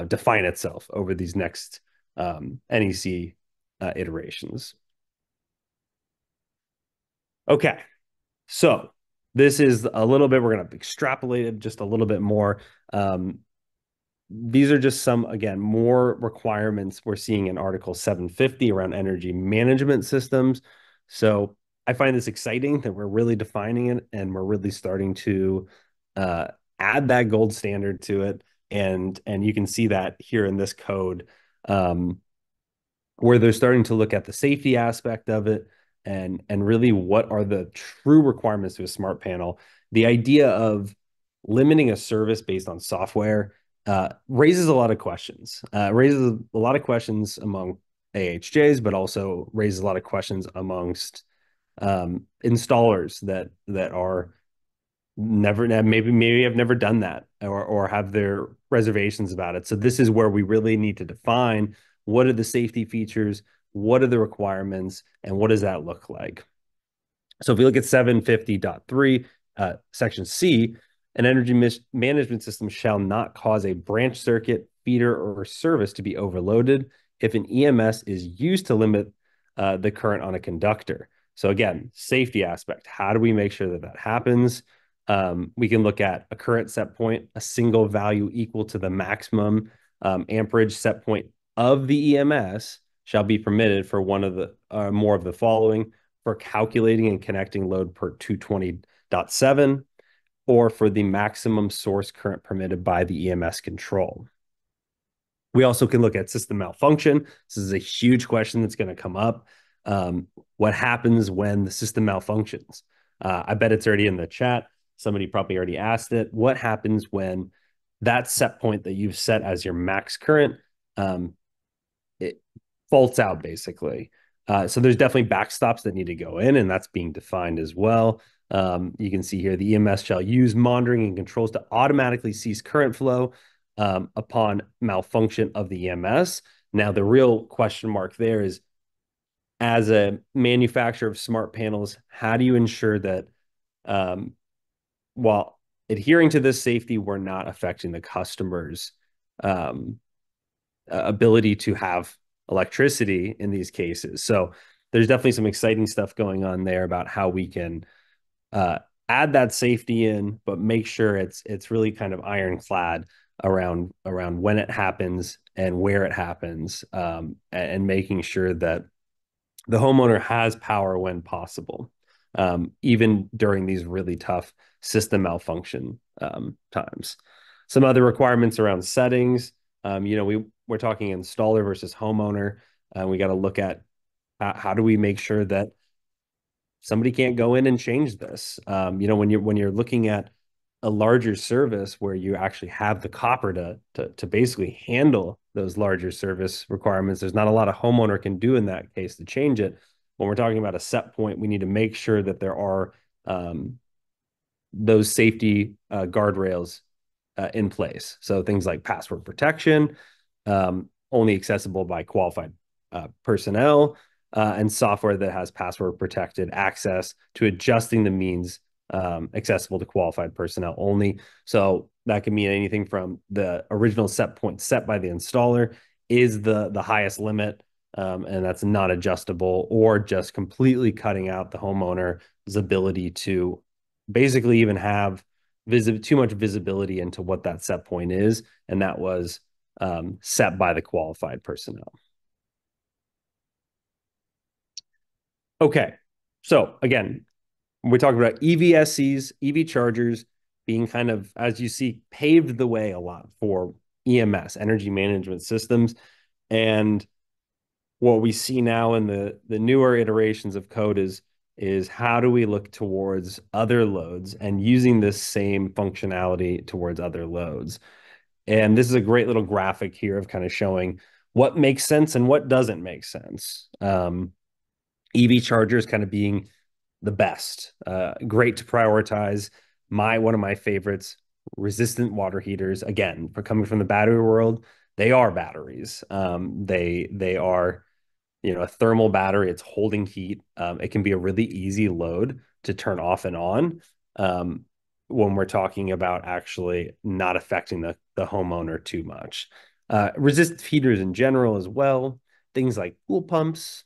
define itself over these next NEC iterations. Okay. So this is a little bit, we're going to extrapolate it just a little bit more. These are just some, again, more requirements we're seeing in Article 750 around energy management systems. So I find this exciting that we're really defining it, and we're really starting to add that gold standard to it. And you can see that here in this code, where they're starting to look at the safety aspect of it, and really what are the true requirements to a smart panel. The idea of limiting a service based on software raises a lot of questions. Raises a lot of questions among AHJs, but also raises a lot of questions amongst installers that are maybe have never done that, or have their reservations about it. So this is where we really need to define what are the safety features, what are the requirements, and what does that look like? So if we look at 750.3, section C, an energy management system shall not cause a branch circuit, feeder, or service to be overloaded if an EMS is used to limit the current on a conductor. So again, safety aspect. How do we make sure that that happens? We can look at a current set point, a single value equal to the maximum amperage set point of the EMS shall be permitted for one of the more of the following: for calculating and connecting load per 220.7, or for the maximum source current permitted by the EMS control. We also can look at system malfunction. This is a huge question that's going to come up. What happens when the system malfunctions? I bet it's already in the chat. Somebody probably already asked it. What happens when that set point that you've set as your max current, it faults out, basically? So there's definitely backstops that need to go in, and that's being defined as well. You can see here, the EMS shall use monitoring and controls to automatically cease current flow upon malfunction of the EMS. Now, the real question mark there is, as a manufacturer of smart panels, how do you ensure that um, while adhering to this safety, we're not affecting the customer's um, ability to have electricity in these cases? So there's definitely some exciting stuff going on there about how we can uh, add that safety in, but make sure it's really kind of ironclad around when it happens and where it happens, and making sure that the homeowner has power when possible, even during these really tough system malfunction times. Some other requirements around settings. We're talking installer versus homeowner. We got to look at how do we make sure that somebody can't go in and change this. When you're looking at a larger service where you actually have the copper to basically handle those larger service requirements, there's not a lot a homeowner can do in that case to change it. When we're talking about a set point, we need to make sure that there are those safety guardrails in place. So things like password protection, only accessible by qualified personnel, and software that has password protected access to adjusting the means accessible to qualified personnel only. So that can mean anything from the original set point set by the installer is the highest limit, and that's not adjustable, or just completely cutting out the homeowner's ability to basically even have too much visibility into what that set point is, and that was set by the qualified personnel. Okay, so again, we're talking about EVSCs, EV chargers being kind of, as you see, paved the way a lot for EMS, energy management systems. And what we see now in the newer iterations of code is how do we look towards other loads and using this same functionality towards other loads. And this is a great little graphic here of kind of showing what makes sense and what doesn't make sense. EV chargers kind of being the best, great to prioritize. One of my favorites, resistant water heaters. Again, for coming from the battery world, they are batteries. They are, a thermal battery. It's holding heat. It can be a really easy load to turn off and on, when we're talking about actually not affecting the homeowner too much. Resistant heaters in general as well. Things like pool pumps.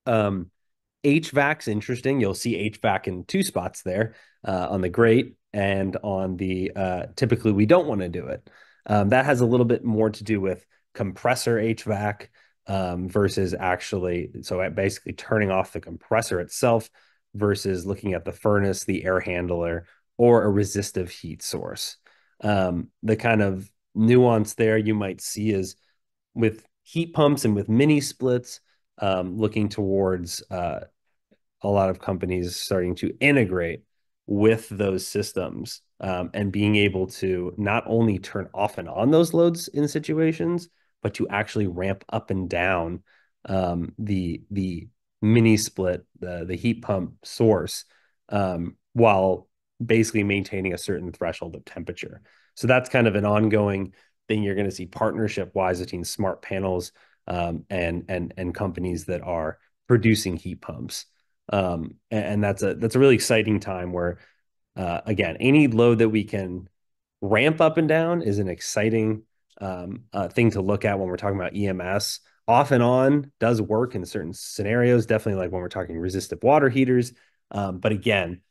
HVAC's interesting. You'll see HVAC in two spots there, on the grate and on the typically we don't want to do it. That has a little bit more to do with compressor HVAC, versus actually, so basically turning off the compressor itself versus looking at the furnace, the air handler, or a resistive heat source. The kind of nuance there you might see is with heat pumps and with mini splits, looking towards a lot of companies starting to integrate with those systems, and being able to not only turn off and on those loads in situations, but to actually ramp up and down the mini split, the heat pump source, while basically maintaining a certain threshold of temperature. So that's kind of an ongoing thing you're going to see partnership wise between smart panels, and companies that are producing heat pumps. And that's a really exciting time where, again, any load that we can ramp up and down is an exciting thing to look at when we're talking about EMS. Off and on does work in certain scenarios, definitely like when we're talking resistive water heaters. But again,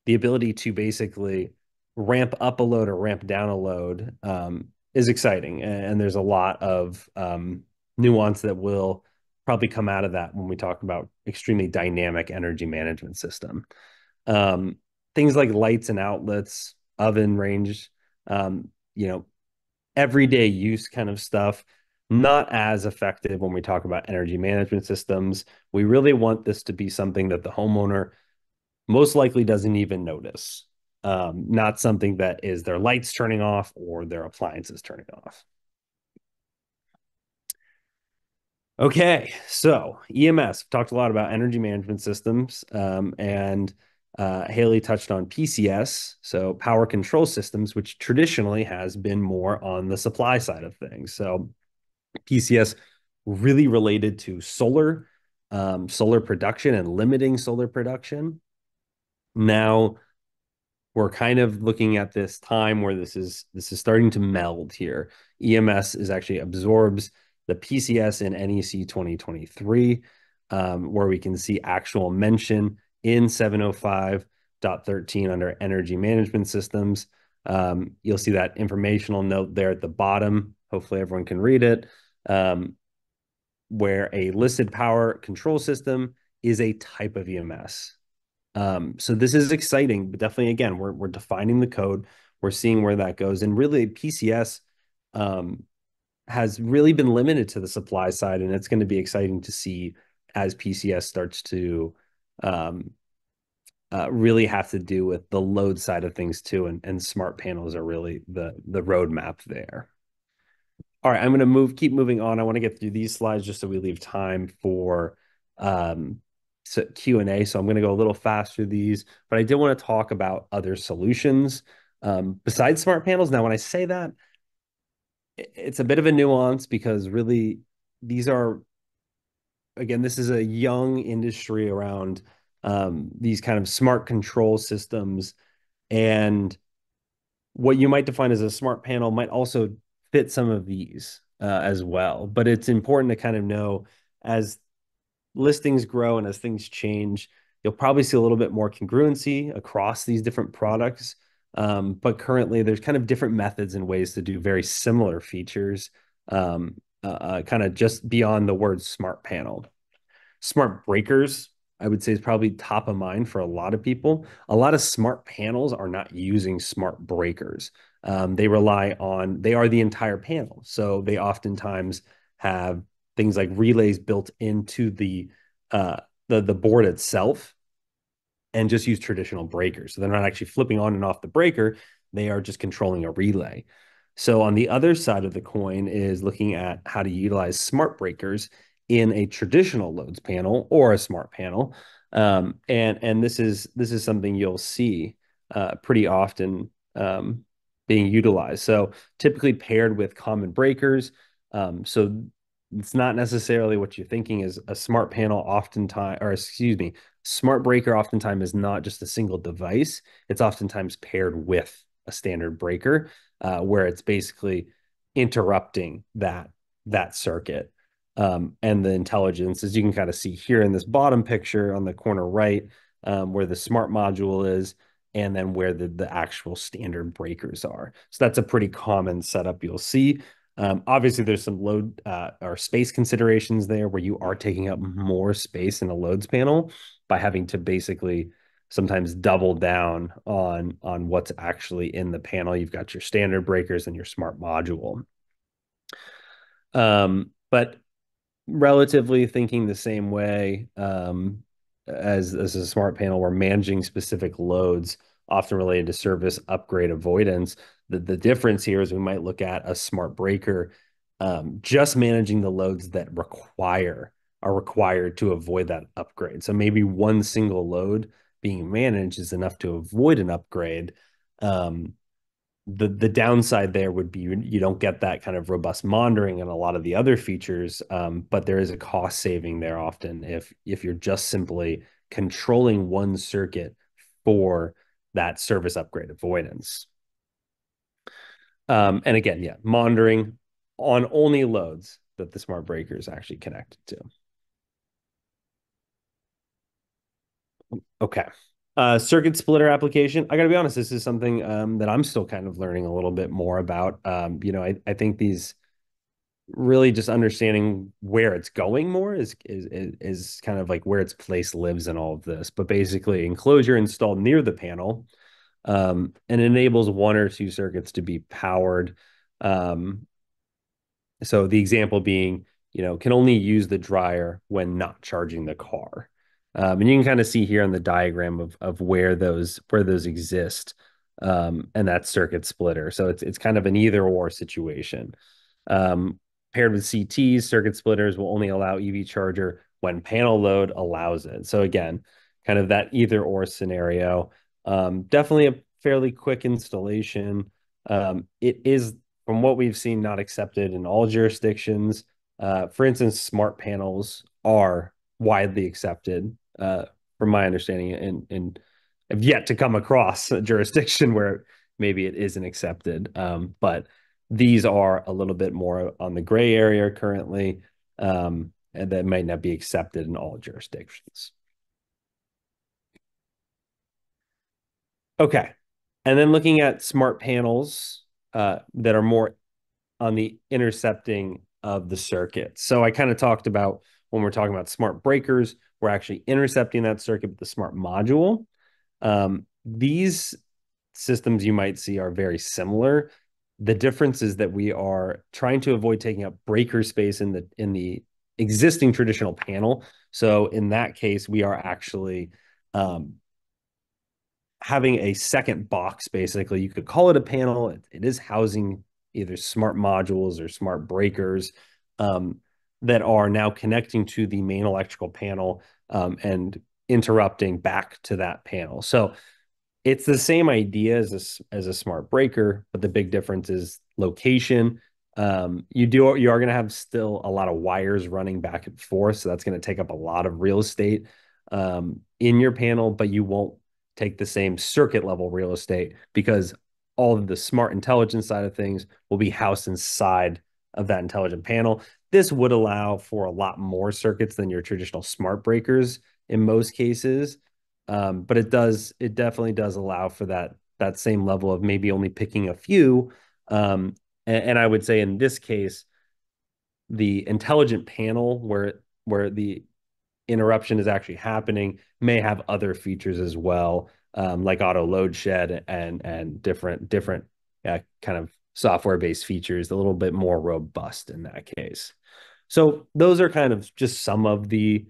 the ability to basically ramp up a load or ramp down a load is exciting. And there's a lot of nuance that will probably come out of that when we talk about extremely dynamic energy management system. Things like lights and outlets, oven range, everyday use kind of stuff, not as effective when we talk about energy management systems. We really want this to be something that the homeowner most likely doesn't even notice. Not something that is their lights turning off or their appliances turning off. Okay, so EMS, talked a lot about energy management systems, and Haley touched on PCS, so power control systems, which traditionally has been more on the supply side of things. So PCS really related to solar, solar production and limiting solar production. Now we're kind of looking at this time where this is starting to meld here. EMS is actually absorbs the PCS in NEC 2023, where we can see actual mention in 705.13 under energy management systems. You'll see that informational note there at the bottom. Hopefully everyone can read it, where a listed power control system is a type of EMS. So this is exciting, but definitely, again, we're defining the code. We're seeing where that goes. And really, PCS has really been limited to the supply side, and it's going to be exciting to see as PCS starts to really have to do with the load side of things too, and smart panels are really the roadmap there. All right, I'm going to keep moving on. I want to get through these slides just so we leave time for Q&A. So I'm going to go a little fast through these, but I did want to talk about other solutions besides smart panels. Now, when I say that, it's a bit of a nuance because really these are, again, this is a young industry around these kind of smart control systems. And what you might define as a smart panel might also fit some of these as well. But it's important to kind of know as listings grow and as things change, you'll probably see a little bit more congruency across these different products. But currently, there's kind of different methods and ways to do very similar features, kind of just beyond the word smart panel. Smart breakers, I would say, is probably top of mind for a lot of people. A lot of smart panels are not using smart breakers. They are the entire panel. So they oftentimes have things like relays built into the board itself and just use traditional breakers. So they're not actually flipping on and off the breaker. They are just controlling a relay. So on the other side of the coin is looking at how to utilize smart breakers in a traditional loads panel or a smart panel. And this is something you'll see pretty often being utilized. So typically paired with common breakers. So it's not necessarily what you're thinking is a smart panel oftentimes, or excuse me, smart breaker oftentimes is not just a single device. It's oftentimes paired with a standard breaker where it's basically interrupting that circuit. And the intelligence, as you can kind of see here in this bottom picture on the corner right, where the smart module is, and then where the actual standard breakers are. So that's a pretty common setup you'll see. Obviously, there's some load or space considerations there where you are taking up more space in a loads panel by having to basically sometimes double down on what's actually in the panel. You've got your standard breakers and your smart module. But relatively thinking the same way as a smart panel, we're managing specific loads often related to service upgrade avoidance. The difference here is we might look at a smart breaker just managing the loads that are required to avoid that upgrade. So maybe one single load being managed is enough to avoid an upgrade. The downside there would be you don't get that kind of robust monitoring and a lot of the other features, but there is a cost saving there often if you're just simply controlling one circuit for that service upgrade avoidance. And again, yeah, monitoring on only loads that the smart breaker is actually connected to. Okay. Circuit splitter application. I got to be honest, this is something that I'm still kind of learning a little bit more about. I think these really just understanding where it's going more is kind of like where its place lives in all of this. But basically, enclosure installed near the panel and enables one or two circuits to be powered. So the example being, can only use the dryer when not charging the car. And you can kind of see here on the diagram of where those exist, and that circuit splitter. So it's kind of an either or situation. Paired with CTs, circuit splitters will only allow EV charger when panel load allows it. So again, kind of that either or scenario. Definitely a fairly quick installation. It is, from what we've seen, not accepted in all jurisdictions. For instance, smart panels are widely accepted, from my understanding, and have yet to come across a jurisdiction where maybe it isn't accepted. But these are a little bit more on the gray area currently, and that might not be accepted in all jurisdictions. Okay. And then looking at smart panels that are more on the intercepting of the circuit. So I kind of talked about when we're talking about smart breakers, we're actually intercepting that circuit with the smart module. These systems you might see are very similar. The difference is that we are trying to avoid taking up breaker space in the existing traditional panel. So in that case, we are actually having a second box, basically. You could call it a panel. It is housing either smart modules or smart breakers that are now connecting to the main electrical panel and interrupting back to that panel. So it's the same idea as a smart breaker, but the big difference is location. You are going to have still a lot of wires running back and forth, so that's going to take up a lot of real estate in your panel, but you won't take the same circuit level real estate because all of the smart intelligence side of things will be housed inside of that intelligent panel. This would allow for a lot more circuits than your traditional smart breakers in most cases. But it definitely does allow for that same level of maybe only picking a few. And I would say in this case, the intelligent panel where the interruption is actually happening may have other features as well, like auto load shed and different kind of software-based features, a little bit more robust in that case. So those are kind of just some of the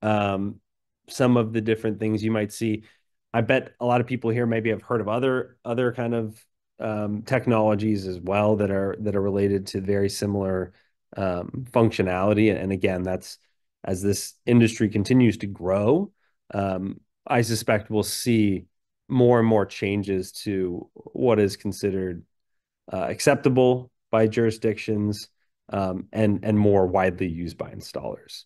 different things you might see. I bet a lot of people here maybe have heard of other kind of technologies as well that are related to very similar functionality. And again, that's as this industry continues to grow, I suspect we'll see more and more changes to what is considered acceptable by jurisdictions and more widely used by installers.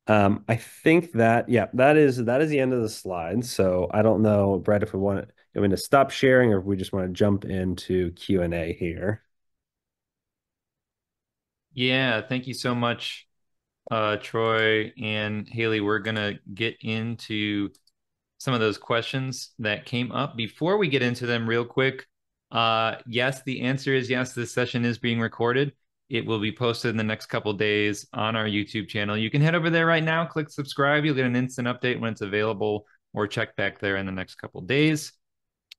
I think that that is the end of the slide. So I don't know, Brett, if we want to stop sharing or if we just want to jump into Q&A here. Yeah, thank you so much, Troy and Haley. We're gonna get into some of those questions that came up. Before we get into them real quick, yes, the answer is yes, this session is being recorded. It will be posted in the next couple days on our YouTube channel. You can head over there right now, click subscribe. You'll get an instant update when it's available, or check back there in the next couple days.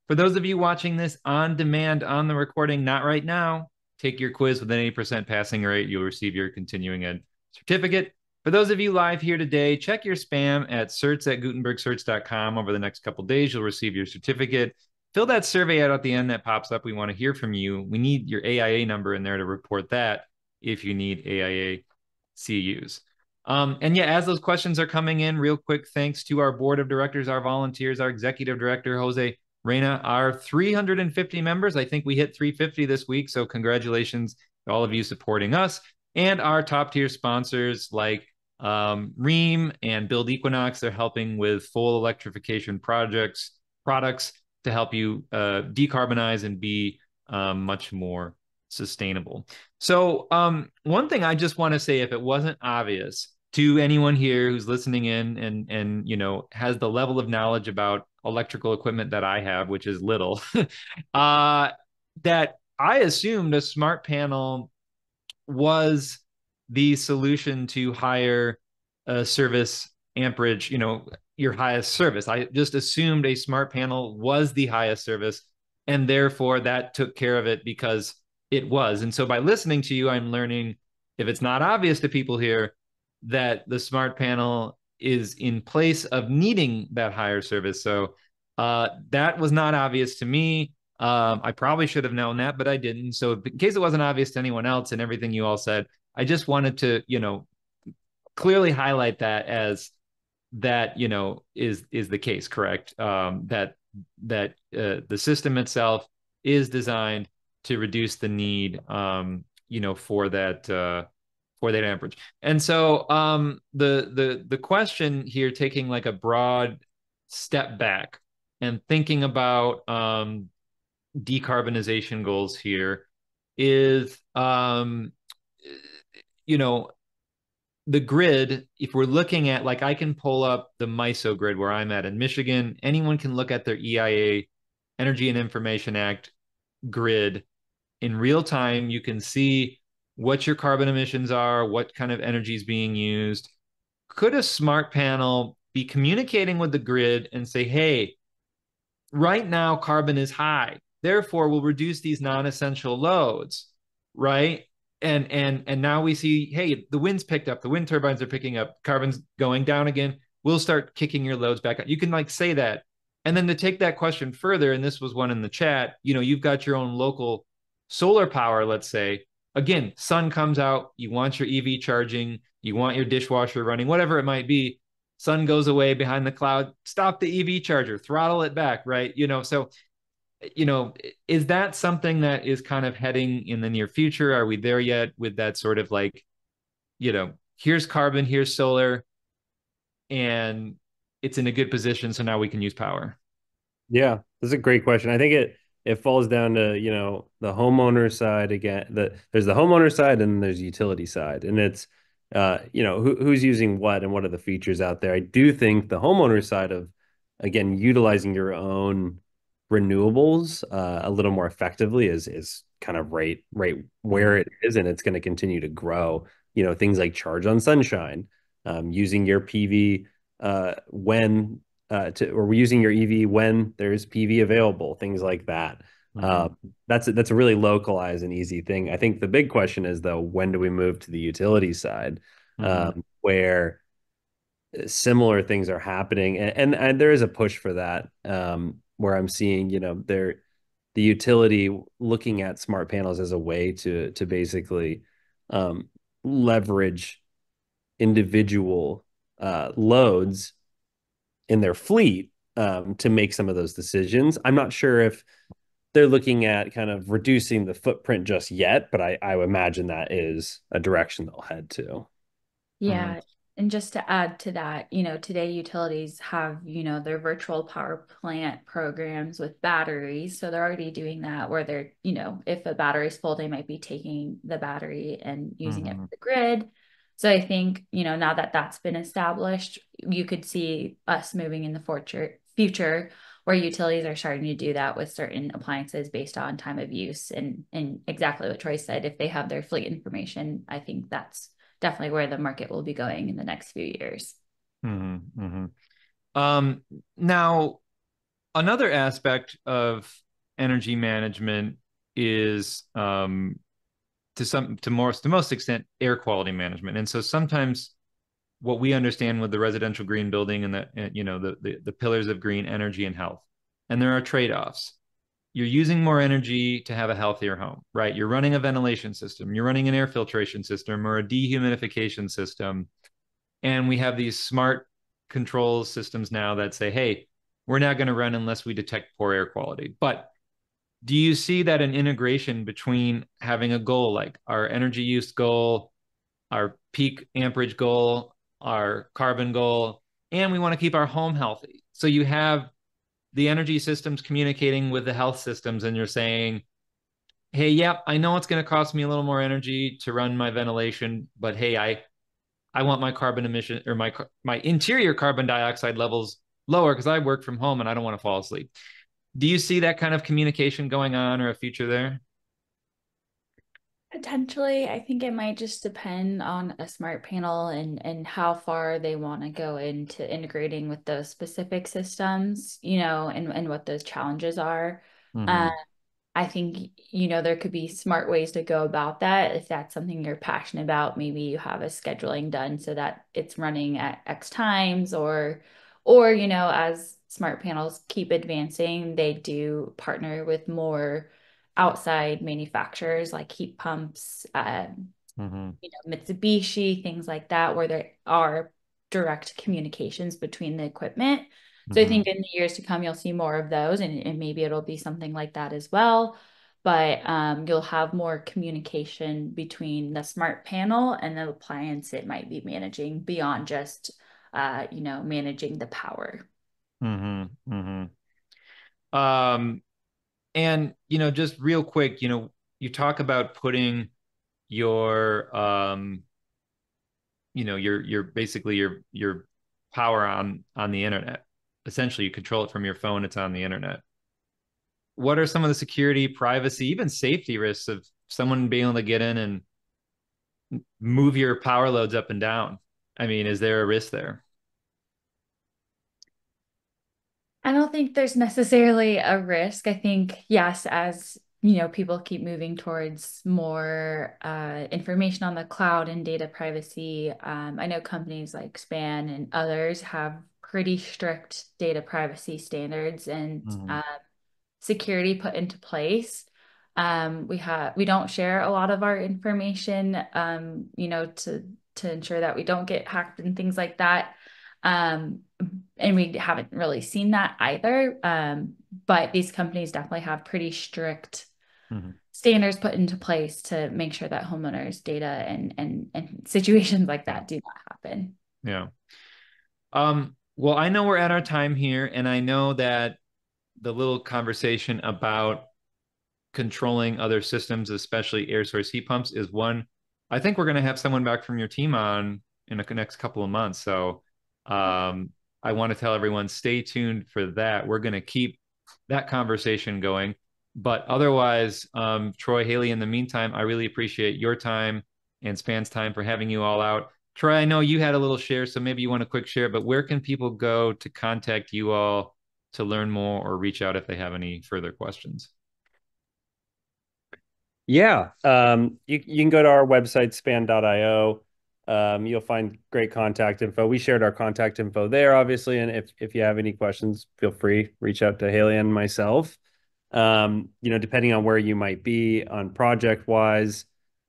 For those of you watching this on demand on the recording, not right now, take your quiz with an 80% passing rate. You'll receive your continuing ed certificate. For those of you live here today, check your spam at certs@gutenbergcerts.com. Over the next couple days, you'll receive your certificate. Fill that survey out at the end that pops up. We want to hear from you. We need your AIA number in there to report that if you need AIA CEUs. And yeah, as those questions are coming in, real quick, thanks to our board of directors, our volunteers, our executive director, Jose Reyna, our 350 members. I think we hit 350 this week, so congratulations to all of you supporting us. And our top tier sponsors like Rheem and Build Equinox. They're helping with full electrification products to help you decarbonize and be much more sustainable. So one thing I just want to say, if it wasn't obvious to anyone here who's listening in and you know has the level of knowledge about electrical equipment that I have, which is little, that I assumed a smart panel was the solution to higher service amperage, you know, your highest service. I just assumed a smart panel was the highest service, and therefore that took care of it because it was. And so by listening to you, I'm learning, if it's not obvious to people here, that the smart panel is in place of needing that higher service. So that was not obvious to me. I probably should have known that, but I didn't. So in case it wasn't obvious to anyone else and everything you all said, I just wanted to, you know, clearly highlight that as that, you know, is the case, correct? That the system itself is designed to reduce the need, you know, for that 48 amperage. And so the question here, taking like a broad step back and thinking about decarbonization goals here is you know, the grid, if we're looking at, like, I can pull up the MISO grid where I'm at in Michigan. Anyone can look at their EIA, Energy and Information Act grid in real time. You can see what your carbon emissions are, what kind of energy is being used. Could a smart panel be communicating with the grid and say, hey, right now carbon is high, therefore we'll reduce these non-essential loads, right? And now we see, hey, the wind's picked up, the wind turbines are picking up, carbon's going down again, we'll start kicking your loads back up. You can like say that. And then to take that question further, and this was one in the chat, you've got your own local solar power, let's say. Again, sun comes out, you want your EV charging, you want your dishwasher running, whatever it might be. Sun goes away behind the cloud, stop the EV charger, throttle it back, right? So, is that something that is kind of heading in the near future? Are we there yet with that sort of like, here's carbon, here's solar, and it's in a good position, so now we can use power? Yeah, that's a great question. I think it falls down to, the homeowner side again. There's the homeowner side and there's the utility side. And it's who's using what and what are the features out there. I do think the homeowner side of, again, utilizing your own renewables a little more effectively is kind of right where it is, and it's going to continue to grow. Things like Charge on Sunshine, using your PV or using your EV when there's PV available, things like that. That's a really localized and easy thing. I think the big question is, though, when do we move to the utility side, where similar things are happening, and there is a push for that, where I'm seeing, the utility looking at smart panels as a way to basically leverage individual loads in their fleet, to make some of those decisions. I'm not sure if they're looking at kind of reducing the footprint just yet, but I would imagine that is a direction they'll head to. Yeah. And just to add to that, today utilities have, their virtual power plant programs with batteries. So they're already doing that where they're, if a battery's full, they might be taking the battery and using it for the grid. So I think, now that that's been established, you could see us moving in the future where utilities are starting to do that with certain appliances based on time of use. And exactly what Troy said, if they have their fleet information, I think that's definitely where the market will be going in the next few years. Now, another aspect of energy management is, to most extent, air quality management. And so sometimes what we understand with the residential green building and the pillars of green energy and health, and there are trade-offs. You're using more energy to have a healthier home, right? You're running a ventilation system, you're running an air filtration system or a dehumidification system. And we have these smart control systems now that say, hey, we're not going to run unless we detect poor air quality. But do you see that an integration between having a goal like our energy use goal, our peak amperage goal, our carbon goal, and we want to keep our home healthy? So you have the energy systems communicating with the health systems, and you're saying, hey, yep, I know it's going to cost me a little more energy to run my ventilation, but hey, I want my carbon emission or my interior carbon dioxide levels lower because I work from home and I don't want to fall asleep. Do you see that kind of communication going on or a future there? Potentially, I think it might just depend on a smart panel and how far they want to go into integrating with those specific systems, and what those challenges are. I think, there could be smart ways to go about that. If that's something you're passionate about, maybe you have a scheduling done so that it's running at X times, or, as smart panels keep advancing, they do partner with more outside manufacturers like heat pumps, Mitsubishi, things like that, where there are direct communications between the equipment. So I think in the years to come, you'll see more of those, and maybe it'll be something like that as well. but you'll have more communication between the smart panel and the appliance it might be managing beyond just, managing the power. Mm-hmm. Mm-hmm. And, just real quick, you talk about putting your, your basically your power on the internet. Essentially, you control it from your phone. It's on the internet. What are some of the security, privacy, even safety risks of someone being able to get in and move your power loads up and down? I mean, is there a risk there? I don't think there's necessarily a risk. I think, yes, as people keep moving towards more information on the cloud and data privacy. I know companies like Span and others have pretty strict data privacy standards and Mm-hmm. security put into place. We don't share a lot of our information, to ensure that we don't get hacked and things like that. Um, and we haven't really seen that either. But these companies definitely have pretty strict Mm-hmm. standards put into place to make sure that homeowners' data and situations like that do not happen. Yeah. Well, I know we're at our time here, and I know that the little conversation about controlling other systems, especially air source heat pumps, is one I think we're going to have someone back from your team on in the next couple of months. So I want to tell everyone, stay tuned for that. We're going to keep that conversation going. But otherwise, Troy, Haley, in the meantime, I really appreciate your time and Span's time for having you all out. Troy, I know you had a little share, so maybe you want a quick share, but where can people go to contact you all to learn more or reach out if they have any further questions? Yeah, you can go to our website, span.io. You'll find great contact info. We shared our contact info there, obviously, and if you have any questions, feel free, reach out to Haley and myself. Depending on where you might be on project wise,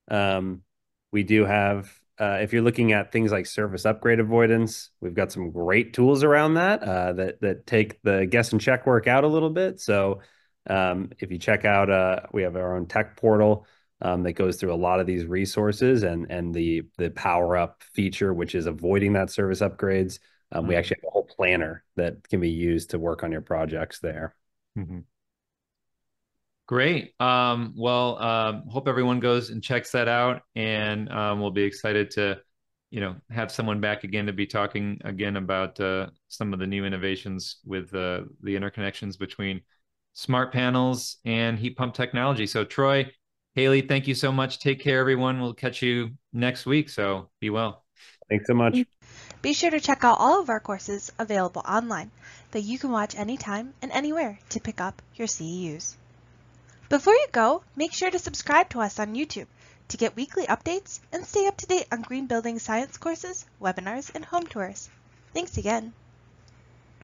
we do have, if you're looking at things like service upgrade avoidance, we've got some great tools around that take the guess and check work out a little bit. So if you check out, we have our own tech portal that goes through a lot of these resources and the power up feature, which is avoiding that service upgrades. We actually have a whole planner that can be used to work on your projects there. Mm-hmm. Great. Hope everyone goes and checks that out, and we'll be excited to, have someone back again to be talking again about some of the new innovations with the interconnections between smart panels and heat pump technology. So, Troy, Haley, thank you so much. Take care, everyone. We'll catch you next week. So, be well. Thanks so much. Be sure to check out all of our courses available online that you can watch anytime and anywhere to pick up your CEUs. Before you go, make sure to subscribe to us on YouTube to get weekly updates and stay up to date on green building science courses, webinars, and home tours. Thanks again.